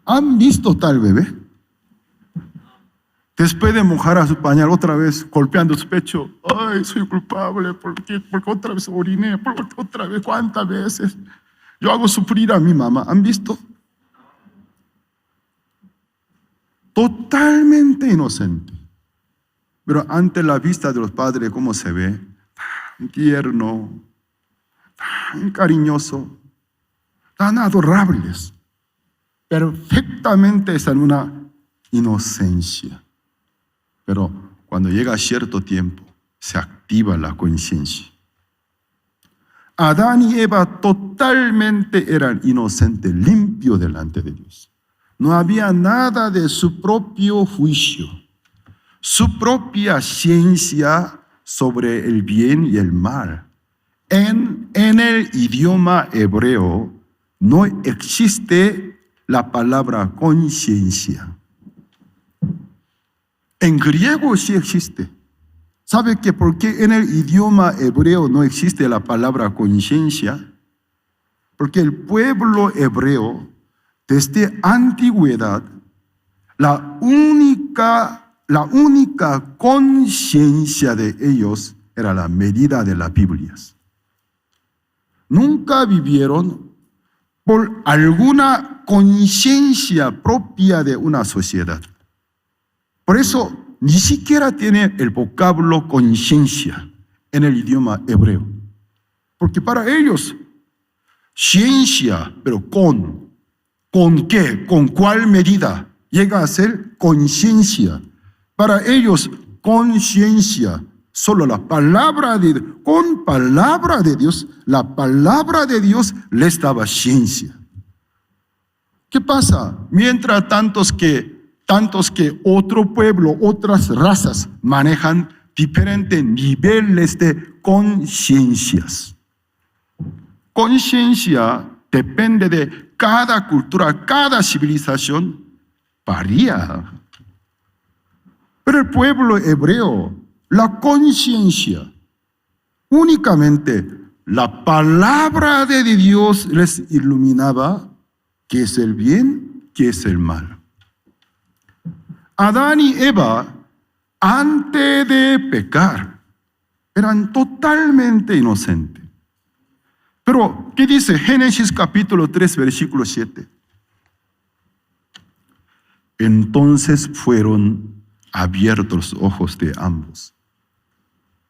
A: ¿Han visto tal bebé? Después de mojar a su pañal otra vez, golpeando su pecho, ay, soy culpable, porque otra vez oriné, porque otra vez, ¿cuántas veces? Yo hago sufrir a mi mamá. ¿Han visto? Totalmente inocente. Pero ante la vista de los padres, ¿cómo se ve? Tan tierno, tan cariñoso, tan adorables. Perfectamente están en una inocencia. Pero cuando llega cierto tiempo, se activa la conciencia. Adán y Eva totalmente eran inocentes, limpios delante de Dios. No había nada de su propio juicio, su propia ciencia sobre el bien y el mal. En el idioma hebreo no existe la palabra conciencia. En griego sí existe. ¿Sabe que por qué en el idioma hebreo no existe la palabra conciencia? Porque el pueblo hebreo, desde antigüedad, la única conciencia de ellos era la medida de las Biblias. Nunca vivieron por alguna conciencia propia de una sociedad. Por eso ni siquiera tiene el vocablo conciencia en el idioma hebreo. Porque para ellos, ciencia, pero ¿con qué? ¿Con cuál medida? Llega a ser conciencia. Para ellos, conciencia, solo la palabra de Dios, con palabra de Dios, la palabra de Dios les daba ciencia. ¿Qué pasa? Mientras tantos que otro pueblo, otras razas manejan diferentes niveles de conciencias. Conciencia depende de cada cultura, cada civilización, varía. Pero el pueblo hebreo, la conciencia, únicamente la palabra de Dios les iluminaba qué es el bien, qué es el mal. Adán y Eva, antes de pecar, eran totalmente inocentes. Pero, ¿qué dice Génesis capítulo 3, versículo 7? Entonces fueron abiertos los ojos de ambos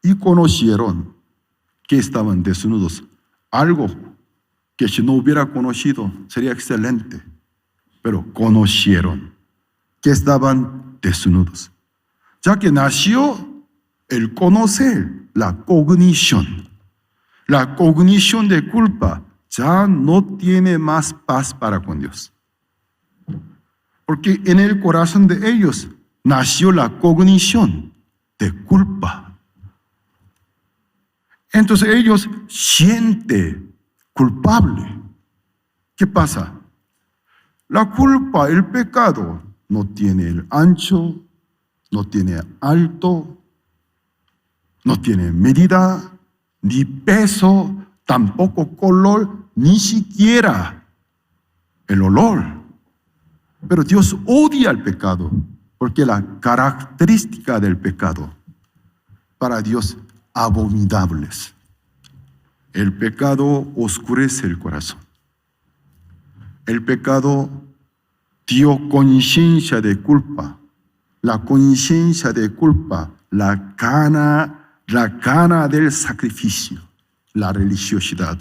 A: y conocieron que estaban desnudos. Algo que si no hubiera conocido sería excelente, pero conocieron que estaban desnudos. Ya que nació el conocer, la cognición. La cognición de culpa ya no tiene más paz para con Dios. Porque en el corazón de ellos nació la cognición de culpa. Entonces ellos sienten culpable. ¿Qué pasa? La culpa, el pecado, no tiene el ancho, no tiene alto, no tiene medida, ni peso, tampoco color, ni siquiera el olor. Pero Dios odia el pecado, porque la característica del pecado, para Dios, abominables. El pecado oscurece el corazón. El pecado dio conciencia de culpa. La conciencia de culpa, la gana del sacrificio, la religiosidad.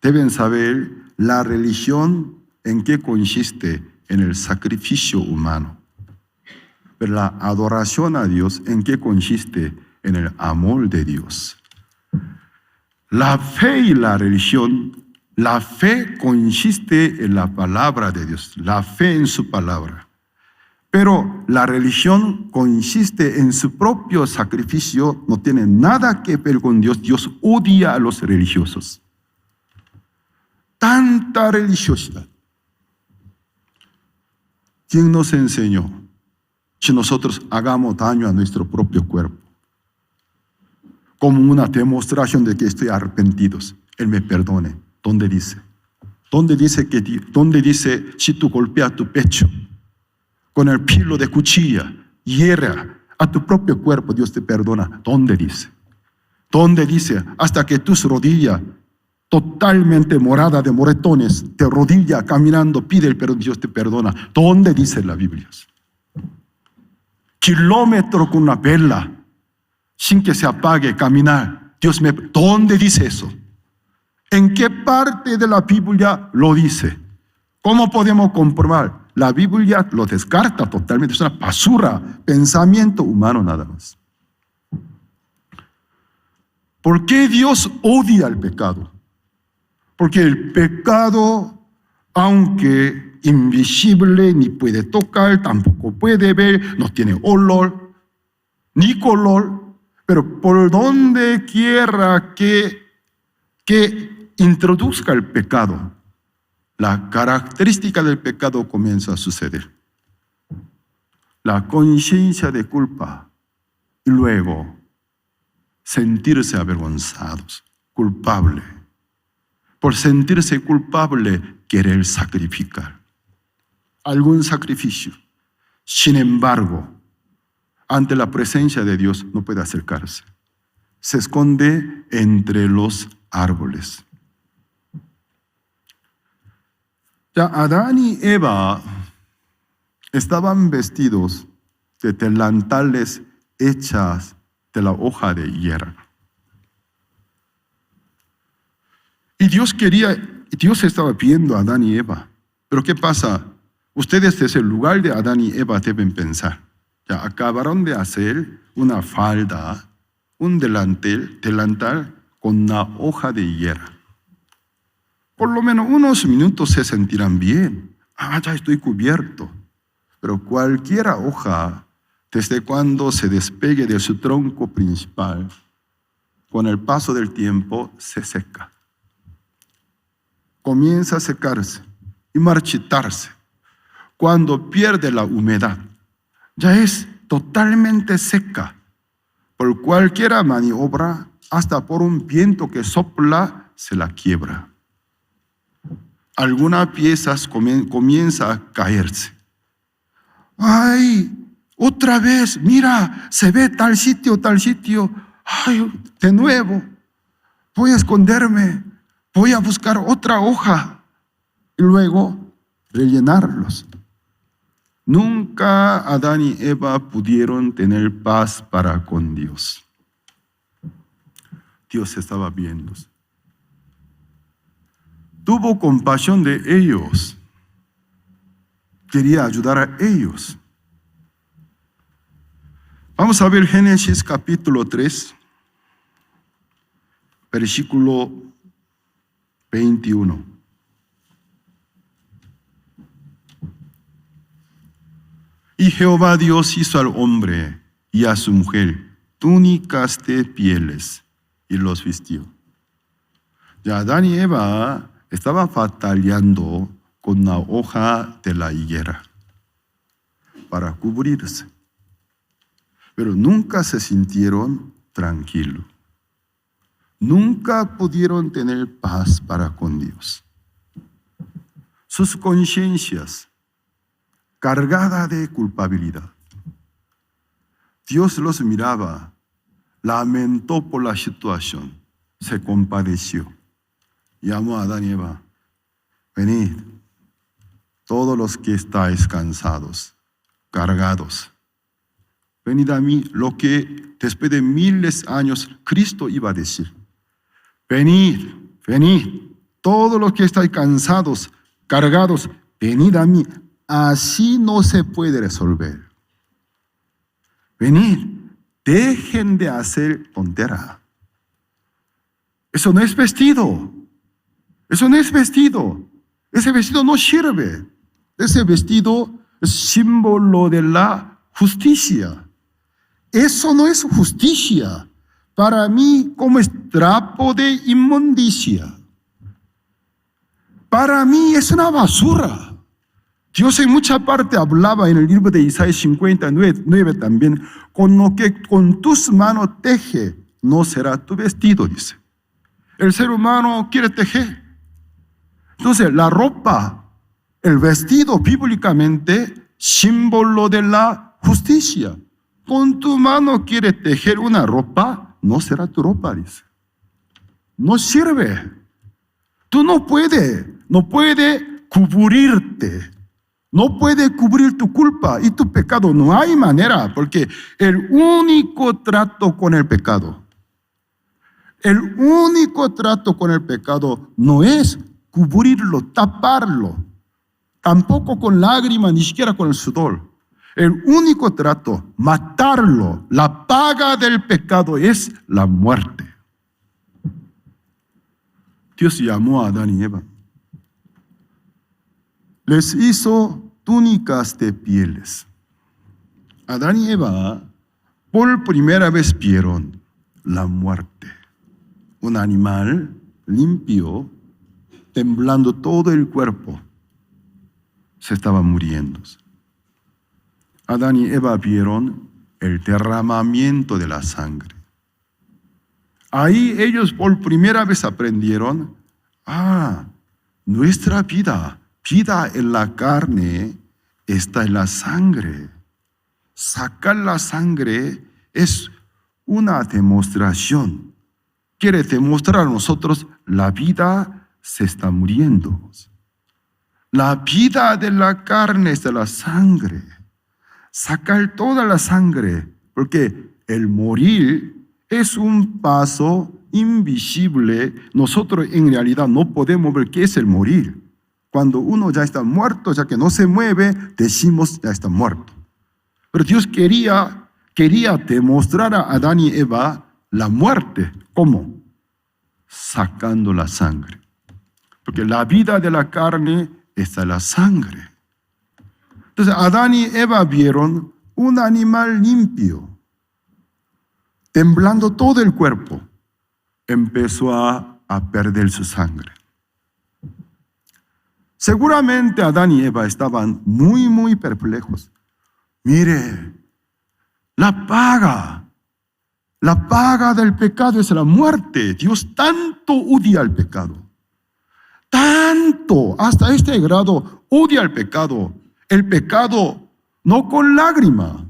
A: Deben saber la religión en qué consiste, en el sacrificio humano. Pero la adoración a Dios en qué consiste, en el amor de Dios. La fe y la religión, la fe consiste en la palabra de Dios, la fe en su palabra. Pero la religión consiste en su propio sacrificio, no tiene nada que ver con Dios. Dios odia a los religiosos. Tanta religiosidad. ¿Quién nos enseñó? Si nosotros hagamos daño a nuestro propio cuerpo, como una demostración de que estoy arrepentido, Él me perdone. ¿Dónde dice? ¿Dónde dice si tú golpeas tu pecho con el filo de cuchilla, hiera a tu propio cuerpo, Dios te perdona? ¿Dónde dice? ¿Dónde dice? Hasta que tus rodillas, totalmente morada de moretones, te rodilla caminando, pide el perdón, Dios te perdona. ¿Dónde dice la Biblia? Kilómetros con una vela, sin que se apague, caminar. ¿Dónde dice eso? ¿En qué parte de la Biblia lo dice? ¿Cómo podemos comprobar? La Biblia lo descarta totalmente, es una basura, pensamiento humano nada más. ¿Por qué Dios odia el pecado? Porque el pecado, aunque invisible, ni puede tocar, tampoco puede ver, no tiene olor, ni color, pero por donde quiera que introduzca el pecado, la característica del pecado comienza a suceder. La conciencia de culpa y luego sentirse avergonzados, culpable. Por sentirse culpable, querer sacrificar algún sacrificio. Sin embargo, ante la presencia de Dios no puede acercarse. Se esconde entre los árboles. Ya Adán y Eva estaban vestidos de delantales hechas de la hoja de higuera. Y Dios estaba viendo a Adán y Eva. Pero ¿qué pasa? Ustedes desde el lugar de Adán y Eva deben pensar. Ya acabaron de hacer una falda, un delantal con una hoja de higuera. Por lo menos unos minutos se sentirán bien. Ya estoy cubierto. Pero cualquier hoja, desde cuando se despegue de su tronco principal, con el paso del tiempo se seca. Comienza a secarse y marchitarse. Cuando pierde la humedad, ya es totalmente seca. Por cualquier maniobra, hasta por un viento que sopla, se la quiebra. Algunas piezas comienza a caerse. ¡Ay! Otra vez, mira, se ve tal sitio. ¡Ay! De nuevo, voy a esconderme, voy a buscar otra hoja y luego rellenarlos. Nunca Adán y Eva pudieron tener paz para con Dios. Dios estaba viéndolos. Tuvo compasión de ellos. Quería ayudar a ellos. Vamos a ver Génesis capítulo 3, versículo 21. Y Jehová Dios hizo al hombre y a su mujer túnicas de pieles y los vistió. Ya Adán y Eva estaban batallando con una hoja de la higuera para cubrirse, pero nunca se sintieron tranquilos. Nunca pudieron tener paz para con Dios. Sus conciencias cargadas de culpabilidad. Dios los miraba, lamentó por la situación, se compadeció. Llamó a Adán y Eva: venid, todos los que estáis cansados, cargados, venid a mí, lo que después de miles de años Cristo iba a decir. Venid, todos los que estáis cansados, cargados, venid a mí. Así no se puede resolver. Venid, dejen de hacer tontera. Eso no es vestido. Ese vestido no sirve. Ese vestido es símbolo de la justicia. Eso no es justicia. Para mí, como es trapo de inmundicia. Para mí es una basura. Dios en mucha parte hablaba en el libro de Isaías 59 también, con lo que con tus manos teje, no será tu vestido, dice. El ser humano quiere tejer. Entonces, la ropa, el vestido bíblicamente, símbolo de la justicia. Con tu mano quiere tejer una ropa, no será tu ropa, dice. No sirve. Tú no puedes cubrirte. No puede cubrir tu culpa y tu pecado. No hay manera, porque el único trato con el pecado no es cubrirlo, taparlo, tampoco con lágrimas, ni siquiera con el sudor. El único trato, matarlo. La paga del pecado es la muerte. Dios llamó a Adán y Eva. Les hizo túnicas de pieles. Adán y Eva por primera vez vieron la muerte. Un animal limpio, temblando todo el cuerpo, se estaba muriendo. Adán y Eva vieron el derramamiento de la sangre. Ahí ellos por primera vez aprendieron, nuestra vida en la carne está en la sangre. Sacar la sangre es una demostración. Quiere demostrar a nosotros la vida se está muriendo. La vida de la carne es de la sangre. Sacar toda la sangre, porque el morir es un paso invisible. Nosotros en realidad no podemos ver qué es el morir. Cuando uno ya está muerto, ya que no se mueve, decimos ya está muerto. Pero Dios quería demostrar a Adán y Eva la muerte. ¿Cómo? Sacando la sangre. Porque la vida de la carne es de la sangre. Entonces Adán y Eva vieron un animal limpio, temblando todo el cuerpo. Empezó a perder su sangre. Seguramente Adán y Eva estaban muy perplejos. Mire, la paga del pecado es la muerte. Dios tanto odia el pecado. Tanto, hasta este grado, odia el pecado. El pecado no con lágrima,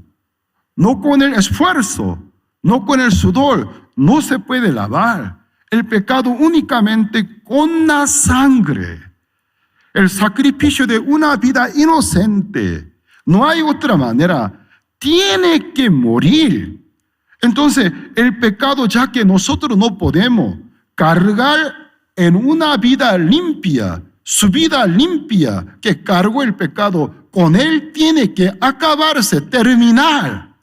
A: no con el esfuerzo, no con el sudor, no se puede lavar. El pecado únicamente con la sangre. El sacrificio de una vida inocente. No hay otra manera. Tiene que morir. Entonces, el pecado, ya que nosotros no podemos cargar en una vida limpia, su vida limpia que cargó el pecado, con él tiene que acabarse, terminar.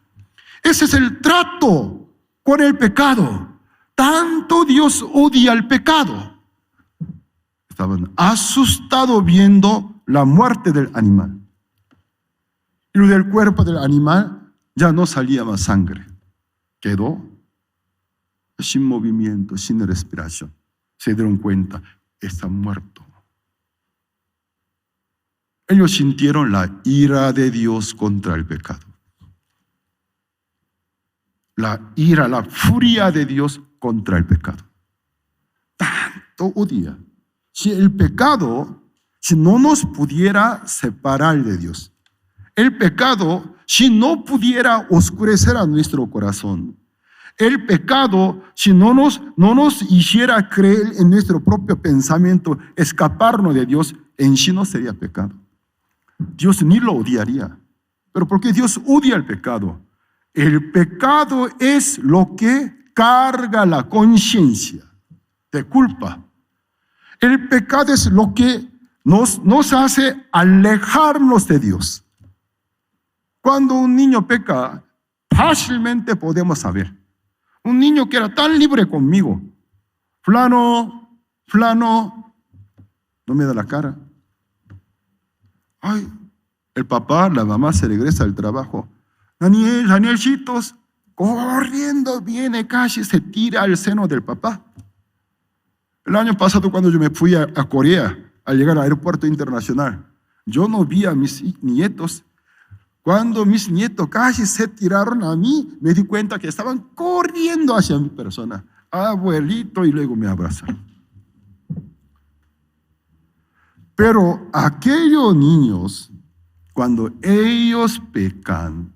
A: Ese es el trato con el pecado. Tanto Dios odia el pecado. Estaban asustados viendo la muerte del animal. Y del cuerpo del animal ya no salía más sangre. Quedó sin movimiento, sin respiración. Se dieron cuenta, está muerto. Ellos sintieron la ira de Dios contra el pecado. La ira, la furia de Dios contra el pecado. Tanto odia. Si el pecado, si no nos pudiera separar de Dios, el pecado, si no pudiera oscurecer a nuestro corazón, el pecado, si no nos hiciera creer en nuestro propio pensamiento, escaparnos de Dios, en sí no sería pecado. Dios ni lo odiaría. ¿Pero por qué Dios odia el pecado? El pecado es lo que carga la conciencia de culpa. El pecado es lo que nos hace alejarnos de Dios. Cuando un niño peca, fácilmente podemos saber. Un niño que era tan libre conmigo, fulano, no me da la cara. Ay, el papá, la mamá se regresa del trabajo. Danielcitos, corriendo viene casi, se tira al seno del papá. El año pasado cuando yo me fui a Corea, al llegar al aeropuerto internacional, yo no vi a mis nietos. Cuando mis nietos casi se tiraron a mí, me di cuenta que estaban corriendo hacia mi persona. Abuelito, y luego me abrazaron. Pero aquellos niños, cuando ellos pecan,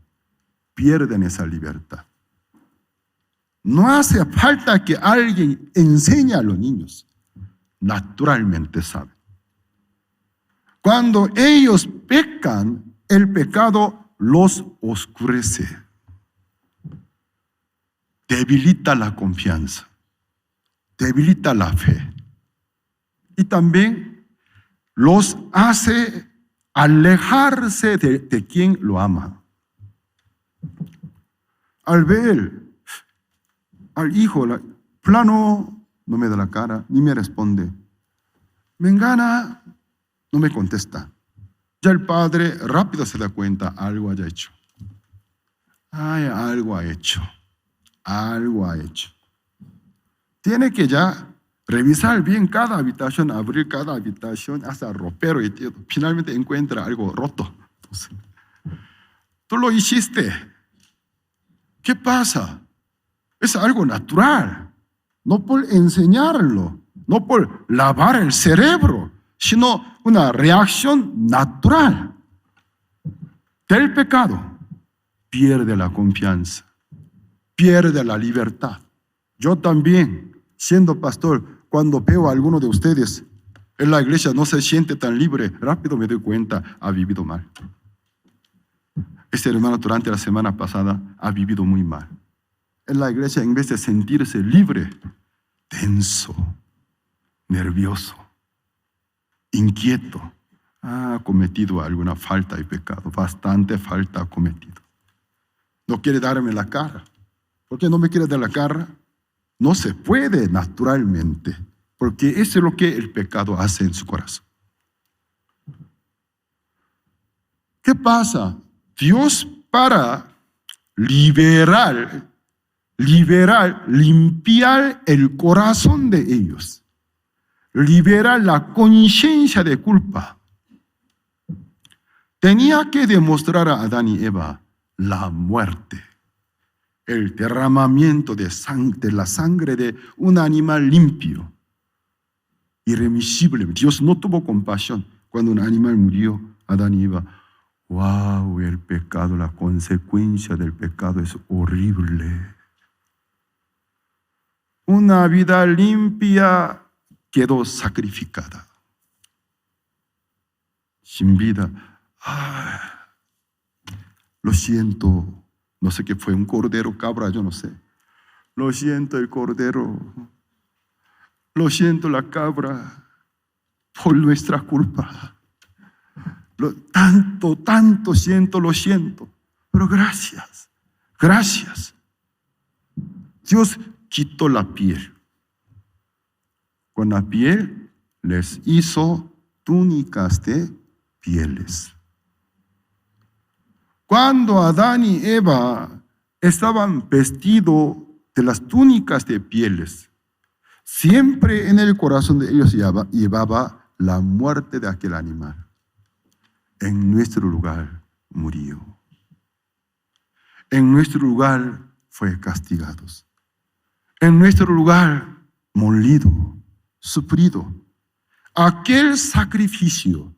A: pierden esa libertad. No hace falta que alguien enseñe a los niños. Naturalmente saben. Cuando ellos pecan, el pecado los oscurece. Debilita la confianza. Debilita la fe. Y también los hace alejarse de quien lo ama. Al ver al hijo, plano, no me da la cara, ni me responde. Mengana, no me contesta. Ya el padre rápido se da cuenta, algo haya hecho. Ay, algo ha hecho. Algo ha hecho. Tiene que ya revisar bien cada habitación, abrir cada habitación, hasta ropero, y finalmente encuentra algo roto. Entonces, tú lo hiciste. ¿Qué pasa? Es algo natural, no por enseñarlo, no por lavar el cerebro, sino una reacción natural del pecado. Pierde la confianza, pierde la libertad. Yo también, siendo pastor, cuando veo a alguno de ustedes En la iglesia no se siente tan libre. Rápido me doy cuenta, ha vivido mal. Este hermano durante la semana pasada ha vivido muy mal. En la iglesia, en vez de sentirse libre, tenso, nervioso, inquieto, ha cometido alguna falta y pecado. Bastante falta ha cometido. No quiere darme la cara. ¿Por qué no me quiere dar la cara? No se puede naturalmente, porque eso es lo que el pecado hace en su corazón. ¿Qué pasa? Dios, para limpiar el corazón de ellos, liberar la conciencia de culpa, tenía que demostrar a Adán y Eva la muerte, el derramamiento de la sangre de un animal limpio, irremisible. Dios no tuvo compasión cuando un animal murió, Adán y Eva. ¡Wow! El pecado, la consecuencia del pecado es horrible. Una vida limpia quedó sacrificada. Sin vida. Lo siento. No sé qué fue, un cordero, cabra, yo no sé. Lo siento el cordero. Lo siento la cabra por nuestra culpa. Tanto siento, lo siento. Pero gracias, gracias. Dios quitó la piel. Con la piel les hizo túnicas de pieles. Cuando Adán y Eva estaban vestidos de las túnicas de pieles, siempre en el corazón de ellos llevaba la muerte de aquel animal. En nuestro lugar murió. En nuestro lugar fue castigado. En nuestro lugar molido, sufrido. Aquel sacrificio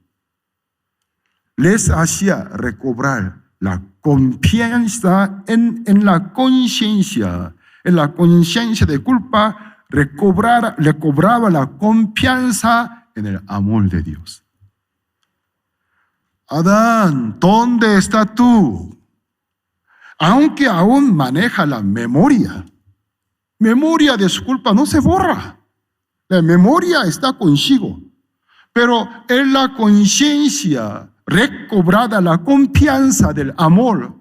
A: les hacía recobrar la confianza en la conciencia de culpa, recobraba la confianza en el amor de Dios. Adán, ¿dónde estás tú? Aunque aún maneja la memoria de su culpa no se borra. La memoria está consigo. Pero en la conciencia recobrada, la confianza del amor,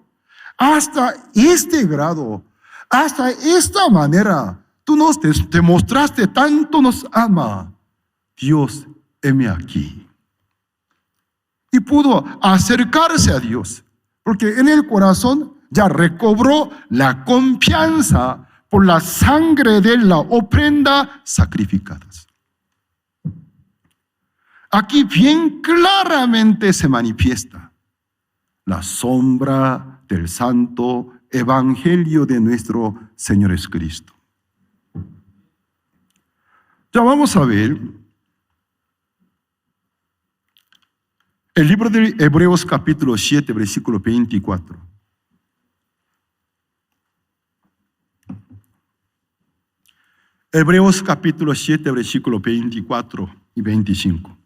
A: hasta este grado, hasta esta manera, tú nos demostraste tanto nos ama. Dios, heme aquí. Y pudo acercarse a Dios, porque en el corazón ya recobró la confianza por la sangre de la ofrenda sacrificadas. Aquí bien claramente se manifiesta la sombra del santo evangelio de nuestro Señor Jesucristo. Ya vamos a ver el libro de Hebreos capítulo 7, versículo 24. Hebreos capítulo 7, versículo 24 y 25.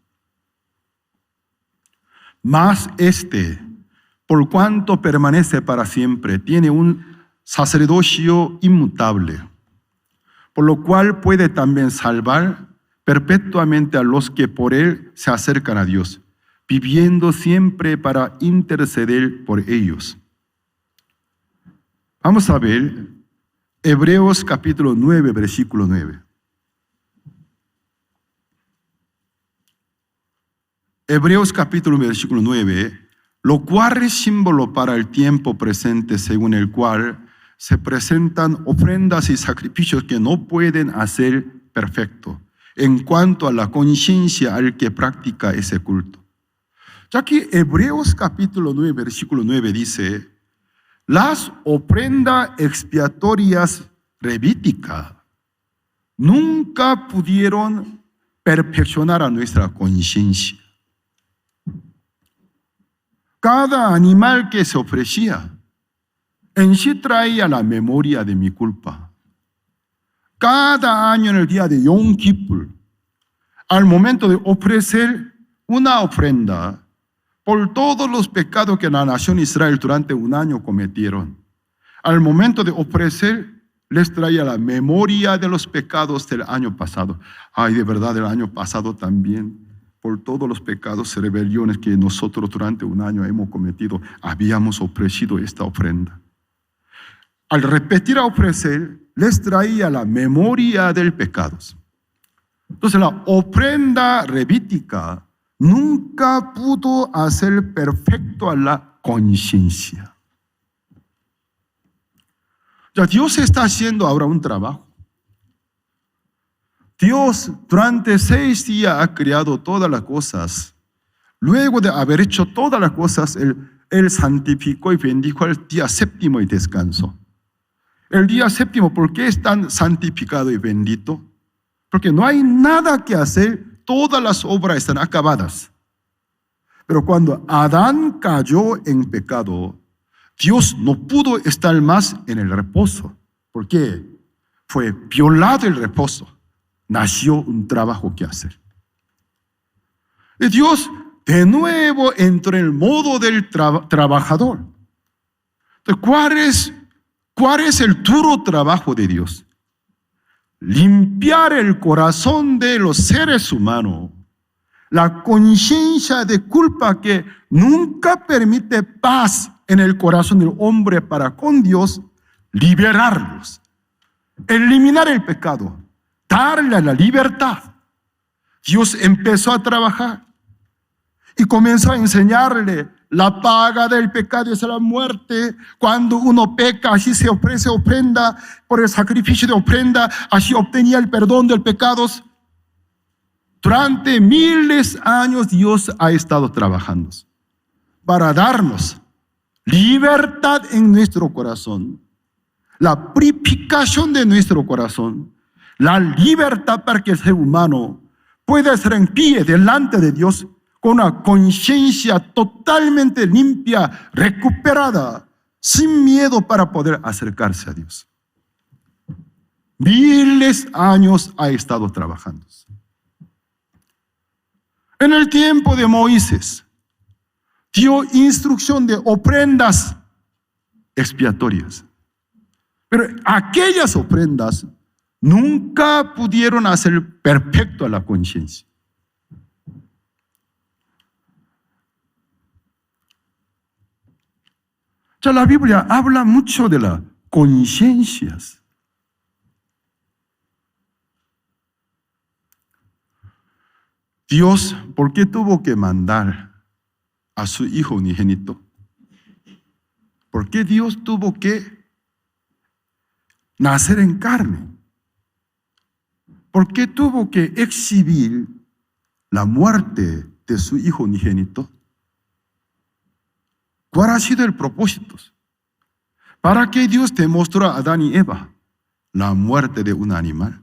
A: Mas por cuanto permanece para siempre, tiene un sacerdocio inmutable, por lo cual puede también salvar perpetuamente a los que por él se acercan a Dios, viviendo siempre para interceder por ellos. Vamos a ver Hebreos capítulo 9, versículo 9. Hebreos capítulo 9, versículo 9, lo cual es símbolo para el tiempo presente, según el cual se presentan ofrendas y sacrificios que no pueden hacer perfecto en cuanto a la conciencia al que practica ese culto. Ya que Hebreos capítulo 9, versículo 9 dice, las ofrendas expiatorias levíticas nunca pudieron perfeccionar a nuestra conciencia. Cada animal que se ofrecía en sí traía la memoria de mi culpa. Cada año en el día de Yom Kippur, al momento de ofrecer una ofrenda por todos los pecados que la nación Israel durante un año cometieron, al momento de ofrecer, les traía la memoria de los pecados del año pasado. Ay, de verdad, el año pasado también, por todos los pecados y rebeliones que nosotros durante un año hemos cometido, habíamos ofrecido esta ofrenda. Al repetir a ofrecer, les traía la memoria del pecado. Entonces, la ofrenda levítica nunca pudo hacer perfecto a la conciencia. Ya Dios está haciendo ahora un trabajo. Dios durante 6 días ha creado todas las cosas. Luego de haber hecho todas las cosas, Él santificó y bendijo el día séptimo y descansó. El día séptimo, ¿por qué es tan santificado y bendito? Porque no hay nada que hacer, todas las obras están acabadas. Pero cuando Adán cayó en pecado, Dios no pudo estar más en el reposo. ¿Por qué? Fue violado el reposo. Nació un trabajo que hacer. Y Dios de nuevo entró en el modo del trabajador. Entonces, ¿cuál es el duro trabajo de Dios? Limpiar el corazón de los seres humanos. La conciencia de culpa que nunca permite paz en el corazón del hombre para con Dios, liberarlos, eliminar el pecado, darle la libertad. Dios empezó a trabajar y comenzó a enseñarle: la paga del pecado es la muerte. Cuando uno peca, así se ofrece ofrenda, por el sacrificio de ofrenda, así obtenía el perdón del pecado. Durante miles de años Dios ha estado trabajando para darnos libertad en nuestro corazón, la purificación de nuestro corazón, la libertad para que el ser humano pueda estar en pie delante de Dios con una conciencia totalmente limpia, recuperada, sin miedo para poder acercarse a Dios. Miles de años ha estado trabajando. En el tiempo de Moisés, dio instrucción de ofrendas expiatorias. Pero aquellas ofrendas nunca pudieron hacer perfecto a la conciencia. Ya la Biblia habla mucho de las conciencias. Dios, ¿por qué tuvo que mandar a su Hijo unigénito? ¿Por qué Dios tuvo que nacer en carne? ¿Por qué tuvo que exhibir la muerte de su Hijo unigénito? ¿Cuál ha sido el propósito? ¿Para qué Dios demostró a Adán y Eva la muerte de un animal?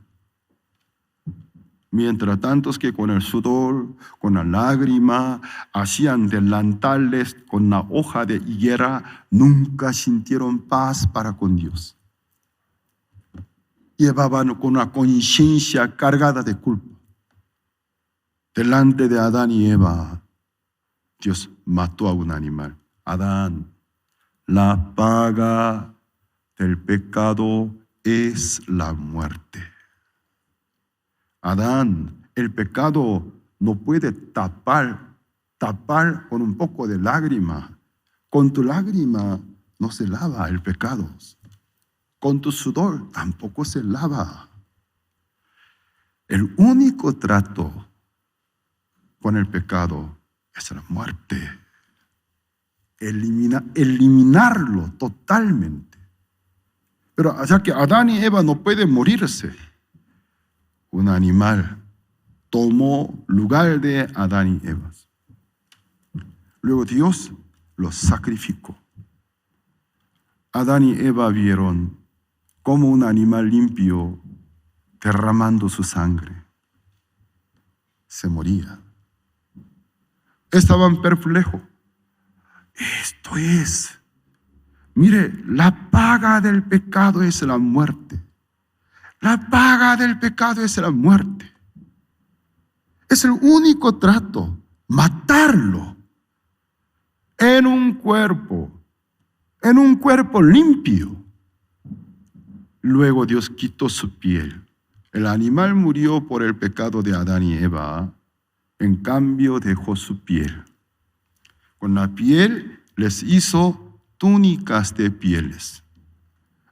A: Mientras tantos que con el sudor, con la lágrima, hacían delantales con la hoja de higuera, nunca sintieron paz para con Dios. Llevaban con una conciencia cargada de culpa. Delante de Adán y Eva, Dios mató a un animal. Adán, la paga del pecado es la muerte. Adán, el pecado no puede tapar con un poco de lágrima. Con tu lágrima no se lava el pecado. Con tu sudor tampoco se lava. El único trato con el pecado es la muerte. Eliminarlo totalmente. Pero ya que Adán y Eva no pueden morirse, un animal tomó lugar de Adán y Eva. Luego Dios los sacrificó. Adán y Eva vieron como un animal limpio derramando su sangre. Se moría. Estaban perplejos. Esto es, mire, la paga del pecado es la muerte. La paga del pecado es la muerte. Es el único trato, matarlo en un cuerpo limpio. Luego Dios quitó su piel. El animal murió por el pecado de Adán y Eva, en cambio dejó su piel. Con la piel les hizo túnicas de pieles.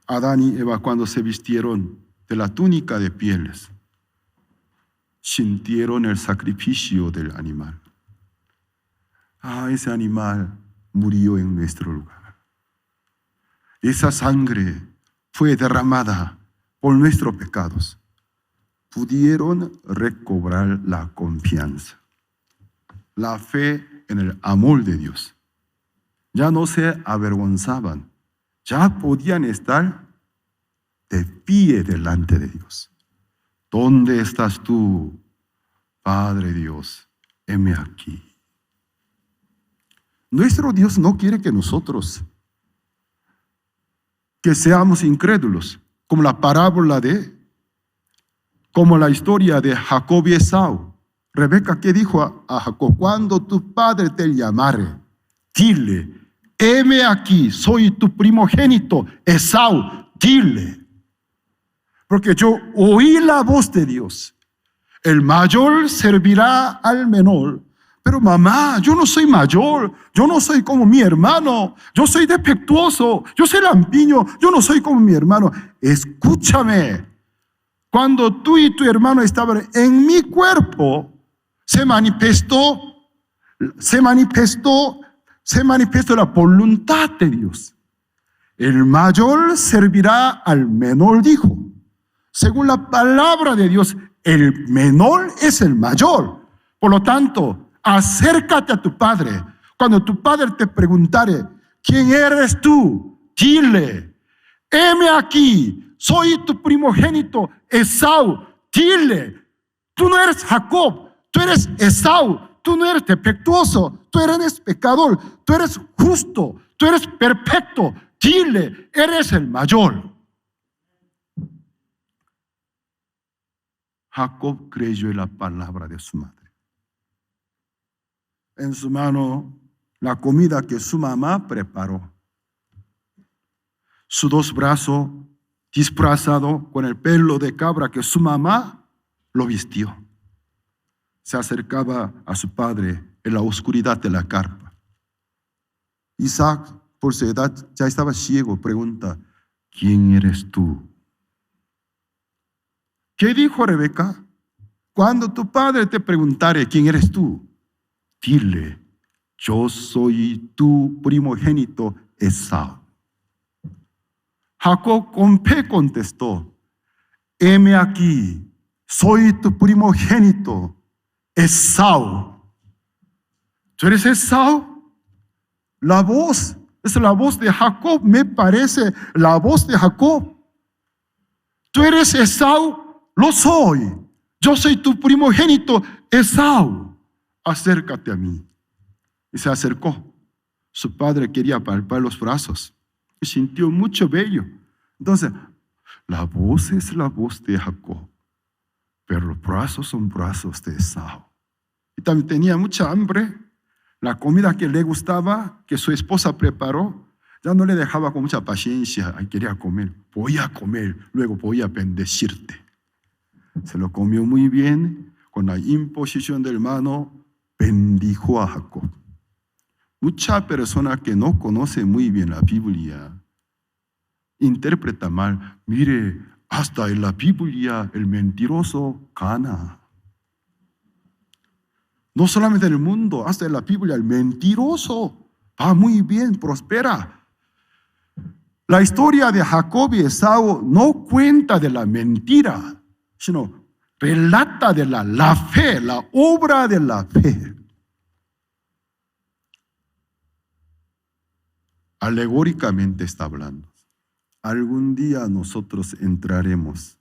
A: Adán y Eva, cuando se vistieron de la túnica de pieles, sintieron el sacrificio del animal. Ese animal murió en nuestro lugar. Esa sangre fue derramada por nuestros pecados. Pudieron recobrar la confianza, la fe en el amor de Dios. Ya no se avergonzaban, ya podían estar de pie delante de Dios. ¿Dónde estás tú, Padre Dios? Heme aquí. Nuestro Dios no quiere que nosotros que seamos incrédulos, como la historia de Jacob y Esaú. Rebeca, ¿qué dijo a Jacob? Cuando tu padre te llamare, dile, heme aquí, soy tu primogénito, Esaú, dile. Porque yo oí la voz de Dios. El mayor servirá al menor. Pero mamá, yo no soy mayor, yo no soy como mi hermano, yo soy defectuoso, yo soy lampiño, yo no soy como mi hermano. Escúchame, cuando tú y tu hermano estaban en mi cuerpo, se manifestó la voluntad de Dios. El mayor servirá al menor, dijo. Según la palabra de Dios, el menor es el mayor. Por lo tanto, acércate a tu padre. Cuando tu padre te preguntare, ¿quién eres tú? Dile, heme aquí, soy tu primogénito, Esaú. Dile, tú no eres Jacob, tú eres Esaú. Tú no eres defectuoso, tú eres pecador, tú eres justo, tú eres perfecto. Dile, eres el mayor. Jacob creyó en la palabra de su madre. En su mano la comida que su mamá preparó. Sus dos brazos disfrazados con el pelo de cabra que su mamá lo vistió. Se acercaba a su padre en la oscuridad de la carpa. Isaac, por su edad, ya estaba ciego. Pregunta, ¿quién eres tú? ¿Qué dijo Rebeca? Cuando tu padre te preguntare, ¿quién eres tú? Dile, yo soy tu primogénito Esaú. Jacob con fe contestó, heme aquí, soy tu primogénito Esaú. ¿Tú eres Esaú? La voz es la voz de Jacob, me parece la voz de Jacob. ¿Tú eres Esaú? Lo soy. Yo soy tu primogénito Esaú. Acércate a mí. Y se acercó. Su padre quería palpar los brazos y sintió mucho vello. Entonces, la voz es la voz de Jacob, pero los brazos son brazos de Esaú. Y también tenía mucha hambre. La comida que le gustaba, que su esposa preparó, ya no le dejaba con mucha paciencia. Ay, quería comer. Voy a comer, luego voy a bendecirte. Se lo comió muy bien. Con la imposición del mano, bendijo a Jacob. Mucha persona que no conoce muy bien la Biblia interpreta mal. Mire, hasta en la Biblia el mentiroso gana. No solamente en el mundo, hasta en la Biblia el mentiroso va muy bien, prospera. La historia de Jacob y Esaú no cuenta de la mentira, sino relata de la fe, la obra de la fe. Alegóricamente está hablando. Algún día nosotros entraremos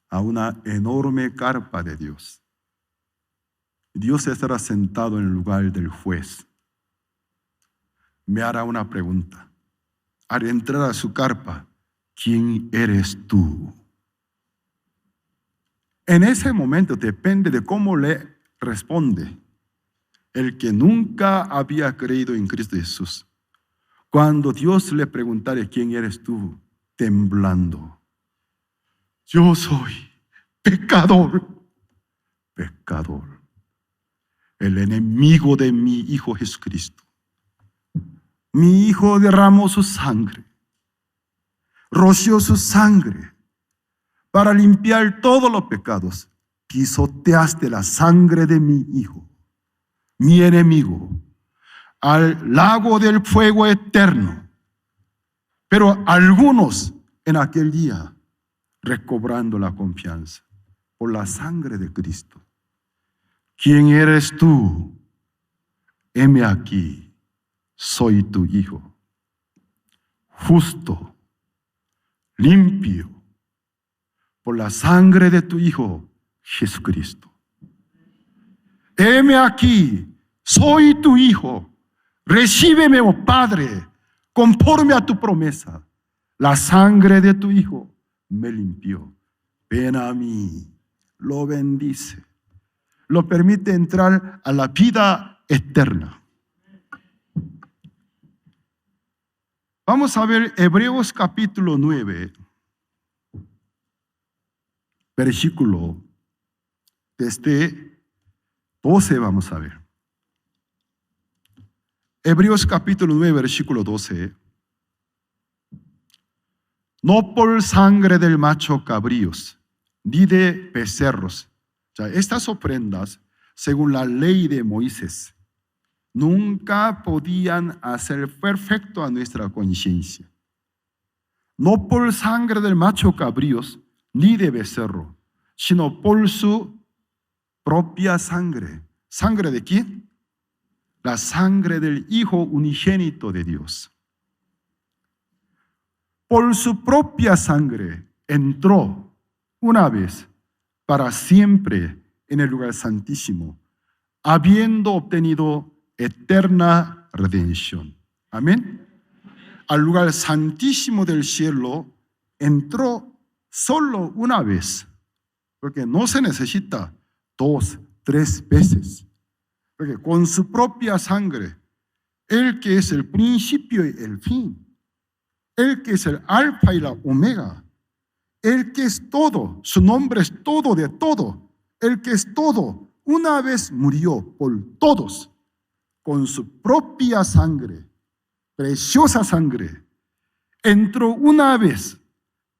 A: a una enorme carpa de Dios. Dios estará sentado en el lugar del juez. Me hará una pregunta. Al entrar a su carpa, ¿quién eres tú? En ese momento depende de cómo le responde el que nunca había creído en Cristo Jesús. Cuando Dios le preguntare, ¿quién eres tú? Temblando. Yo soy pecador. Pecador. El enemigo de mi Hijo Jesucristo. Mi Hijo derramó su sangre. Roció su sangre para limpiar todos los pecados. Pisoteaste la sangre de mi Hijo, mi enemigo, al lago del fuego eterno. Pero algunos en aquel día, recobrando la confianza por la sangre de Cristo. ¿Quién eres tú? Heme aquí, soy tu Hijo, justo, limpio, por la sangre de tu Hijo Jesucristo. Heme aquí, soy tu Hijo, recíbeme, oh Padre, conforme a tu promesa. La sangre de tu Hijo me limpió. Ven a mí, lo bendice, lo permite entrar a la vida eterna. Vamos a ver Hebreos capítulo 9, versículo desde 12 vamos a ver. Hebreos capítulo 9, versículo 12. No por sangre del macho cabríos, ni de becerros. O sea, estas ofrendas, según la ley de Moisés, nunca podían hacer perfecto a nuestra conciencia. No por sangre del macho cabríos, ni de becerro, sino por su propia sangre. ¿Sangre de quién? La sangre del Hijo unigénito de Dios. Por su propia sangre entró una vez para siempre en el lugar santísimo, habiendo obtenido eterna redención. Amén. Al lugar santísimo del cielo entró solo una vez, porque no se necesita 2, 3 veces, porque con su propia sangre, Él que es el principio y el fin, Él que es el alfa y la omega, Él que es todo, su nombre es todo de todo, Él que es todo, una vez murió por todos, con su propia sangre, preciosa sangre, entró una vez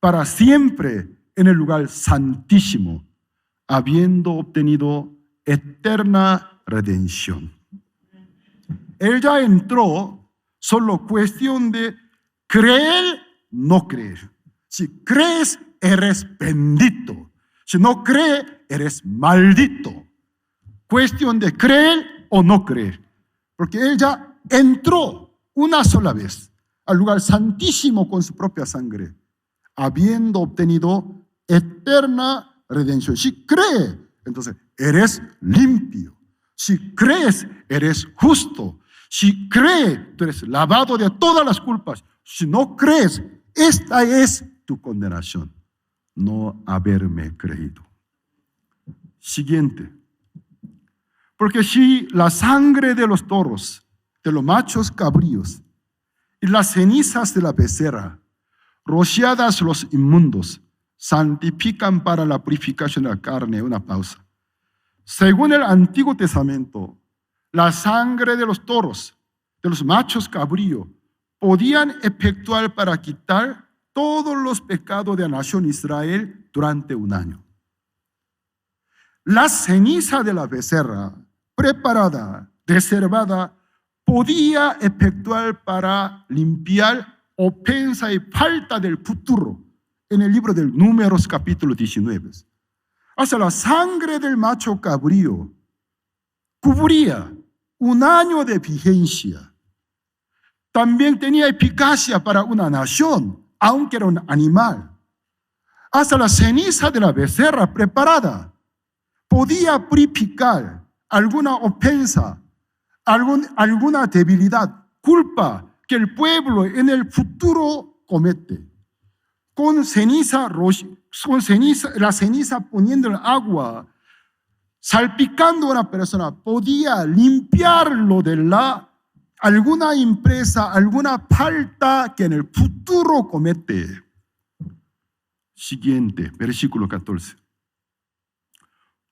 A: para siempre en el lugar santísimo, habiendo obtenido eterna redención. Él ya entró, solo cuestión de creer, no creer. Si crees, eres bendito. Si no crees, eres maldito. Cuestión de creer o no creer. Porque Él ya entró una sola vez al lugar santísimo con su propia sangre, habiendo obtenido eterna redención. Si crees, entonces eres limpio. Si crees, eres justo. Si crees, tú eres lavado de todas las culpas. Si no crees, esta es tu condenación, no haberme creído. Siguiente. Porque si la sangre de los toros, de los machos cabríos y las cenizas de la becerra, rociadas los inmundos, santifican para la purificación de la carne. Una pausa. Según el Antiguo Testamento, la sangre de los toros, de los machos cabríos, podían efectuar para quitar todos los pecados de la nación Israel durante un año. La ceniza de la becerra, preparada, reservada, podía efectuar para limpiar ofensa y falta del futuro en el libro del Números capítulo 19. Hasta la sangre del macho cabrío cubría un año de vigencia. También tenía eficacia para una nación, aunque era un animal. Hasta la ceniza de la becerra preparada podía purificar alguna ofensa, alguna debilidad, culpa que el pueblo en el futuro comete. con ceniza, la ceniza poniendo el agua, salpicando a una persona, podía limpiarlo de alguna impureza, alguna falta que en el futuro comete. Siguiente, versículo 14.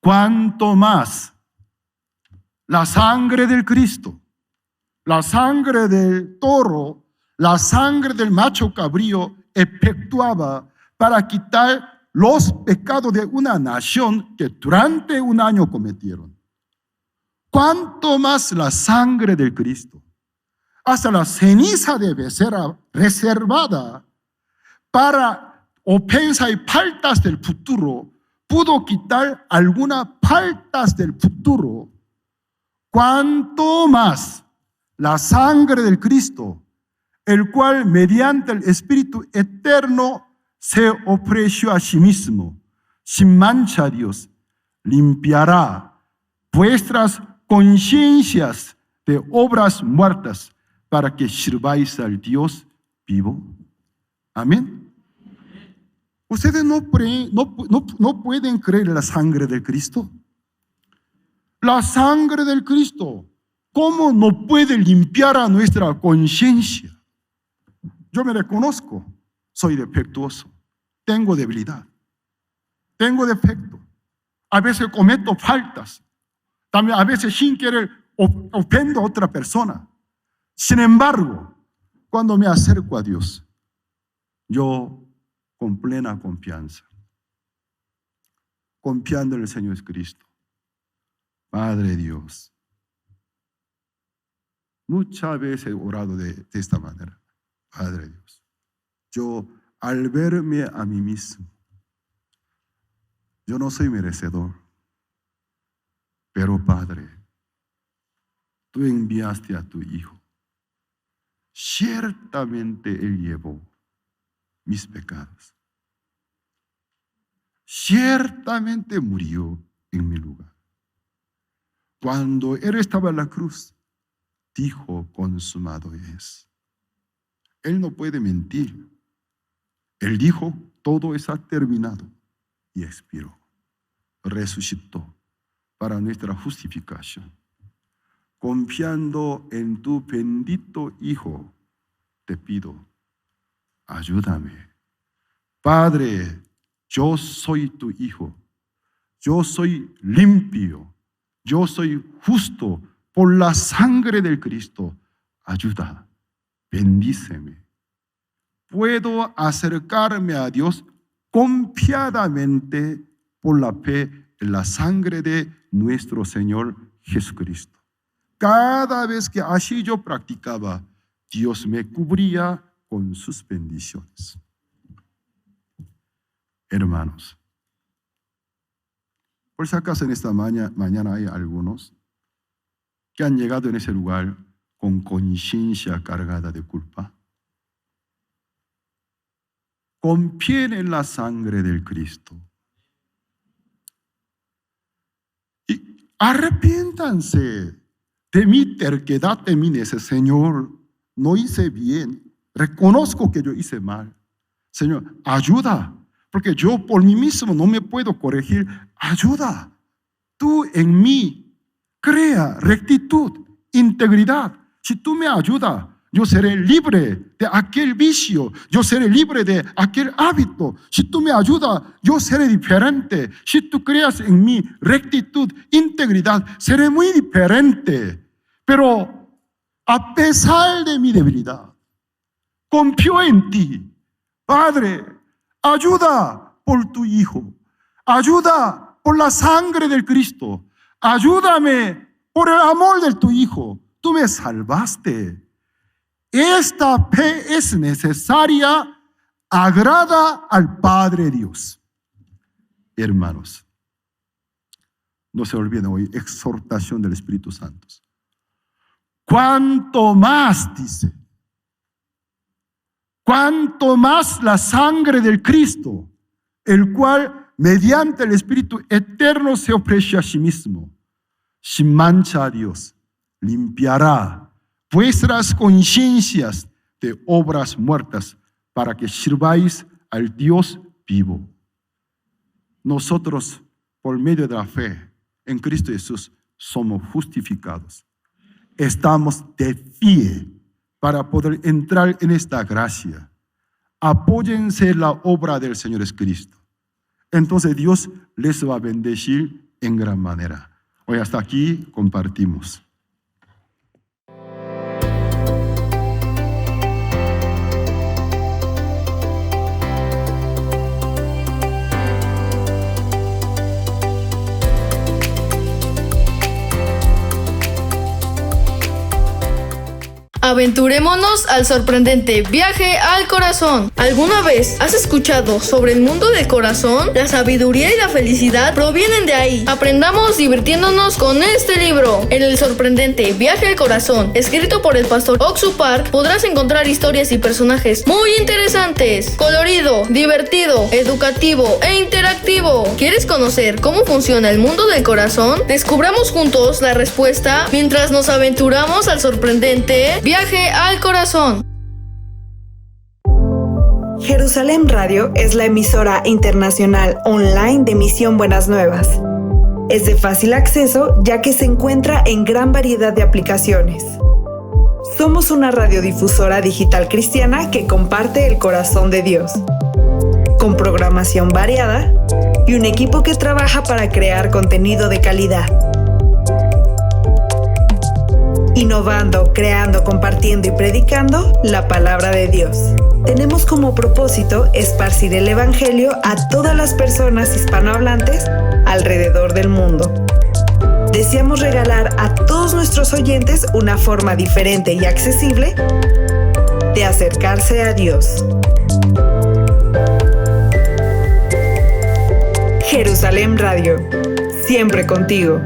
A: Cuanto más la sangre del Cristo, la sangre del toro, la sangre del macho cabrío efectuaba para quitar los pecados de una nación que durante un año cometieron. Cuanto más la sangre del Cristo, hasta la ceniza de becerra reservada para ofensas y faltas del futuro, pudo quitar algunas faltas del futuro. Cuanto más la sangre del Cristo, el cual mediante el Espíritu eterno se ofreció a sí mismo, sin mancha a Dios, limpiará vuestras conciencias de obras muertas para que sirváis al Dios vivo. Amén. Ustedes no pueden creer en la sangre del Cristo. La sangre del Cristo, ¿cómo no puede limpiar a nuestra conciencia? Yo me reconozco, soy defectuoso, tengo debilidad, tengo defecto. A veces cometo faltas, también a veces sin querer ofendo a otra persona. Sin embargo, cuando me acerco a Dios, yo con plena confianza, confiando en el Señor Jesucristo, Padre Dios, muchas veces he orado de esta manera. Padre Dios, yo al verme a mí mismo, yo no soy merecedor, pero Padre, tú enviaste a tu Hijo. Ciertamente Él llevó mis pecados. Ciertamente murió en mi lugar. Cuando Él estaba en la cruz, dijo, consumado es. Él no puede mentir. Él dijo, todo está terminado, y expiró. Resucitó para nuestra justificación. Confiando en tu bendito Hijo, te pido, ayúdame. Padre, yo soy tu Hijo. Yo soy limpio. Yo soy justo por la sangre del Cristo. Ayuda. Bendíceme. Puedo acercarme a Dios confiadamente por la fe en la sangre de nuestro Señor Jesucristo. Cada vez que así yo practicaba, Dios me cubría con sus bendiciones. Hermanos, por si acaso en esta mañana hay algunos que han llegado en ese lugar con conciencia cargada de culpa. Confíen en la sangre del Cristo. Y arrepiéntanse de mi terquedad, de mi necesidad. Señor, no hice bien. Reconozco que yo hice mal. Señor, ayuda. Porque yo por mí mismo no me puedo corregir. Ayuda. Tú en mí crea rectitud, integridad. Si tú me ayudas, yo seré libre de aquel vicio. Yo seré libre de aquel hábito. Si tú me ayudas, yo seré diferente. Si tú creas en mí rectitud, integridad, seré muy diferente. Pero a pesar de mi debilidad, confío en ti. Padre, ayuda por tu Hijo. Ayuda por la sangre del Cristo. Ayúdame por el amor de tu Hijo. Tú me salvaste. Esta fe es necesaria, agrada al Padre Dios. Hermanos, no se olviden hoy, exhortación del Espíritu Santo. Cuanto más, dice, cuanto más la sangre del Cristo, el cual mediante el Espíritu eterno se ofrece a sí mismo, sin mancha a Dios, limpiará vuestras conciencias de obras muertas para que sirváis al Dios vivo. Nosotros, por medio de la fe en Cristo Jesús, somos justificados. Estamos de pie para poder entrar en esta gracia. Apóyense en la obra del Señor Jesucristo. Entonces Dios les va a bendecir en gran manera. Hoy hasta aquí compartimos.
B: Aventurémonos al sorprendente viaje al corazón. ¿Alguna vez has escuchado sobre el mundo del corazón? La sabiduría y la felicidad provienen de ahí. Aprendamos divirtiéndonos con este libro. En el sorprendente viaje al corazón, escrito por el pastor Oksu Park, podrás encontrar historias y personajes muy interesantes, colorido, divertido, educativo e interactivo. ¿Quieres conocer cómo funciona el mundo del corazón? Descubramos juntos la respuesta mientras nos aventuramos al sorprendente viaje al corazón.
C: Jerusalén Radio es la emisora internacional online de Misión Buenas Nuevas. Es de fácil acceso ya que se encuentra en gran variedad de aplicaciones. Somos una radiodifusora digital cristiana que comparte el corazón de Dios, con programación variada y un equipo que trabaja para crear contenido de calidad. Innovando, creando, compartiendo y predicando la palabra de Dios. Tenemos como propósito esparcir el Evangelio a todas las personas hispanohablantes alrededor del mundo. Deseamos regalar a todos nuestros oyentes una forma diferente y accesible de acercarse a Dios. Jerusalén Radio, siempre contigo.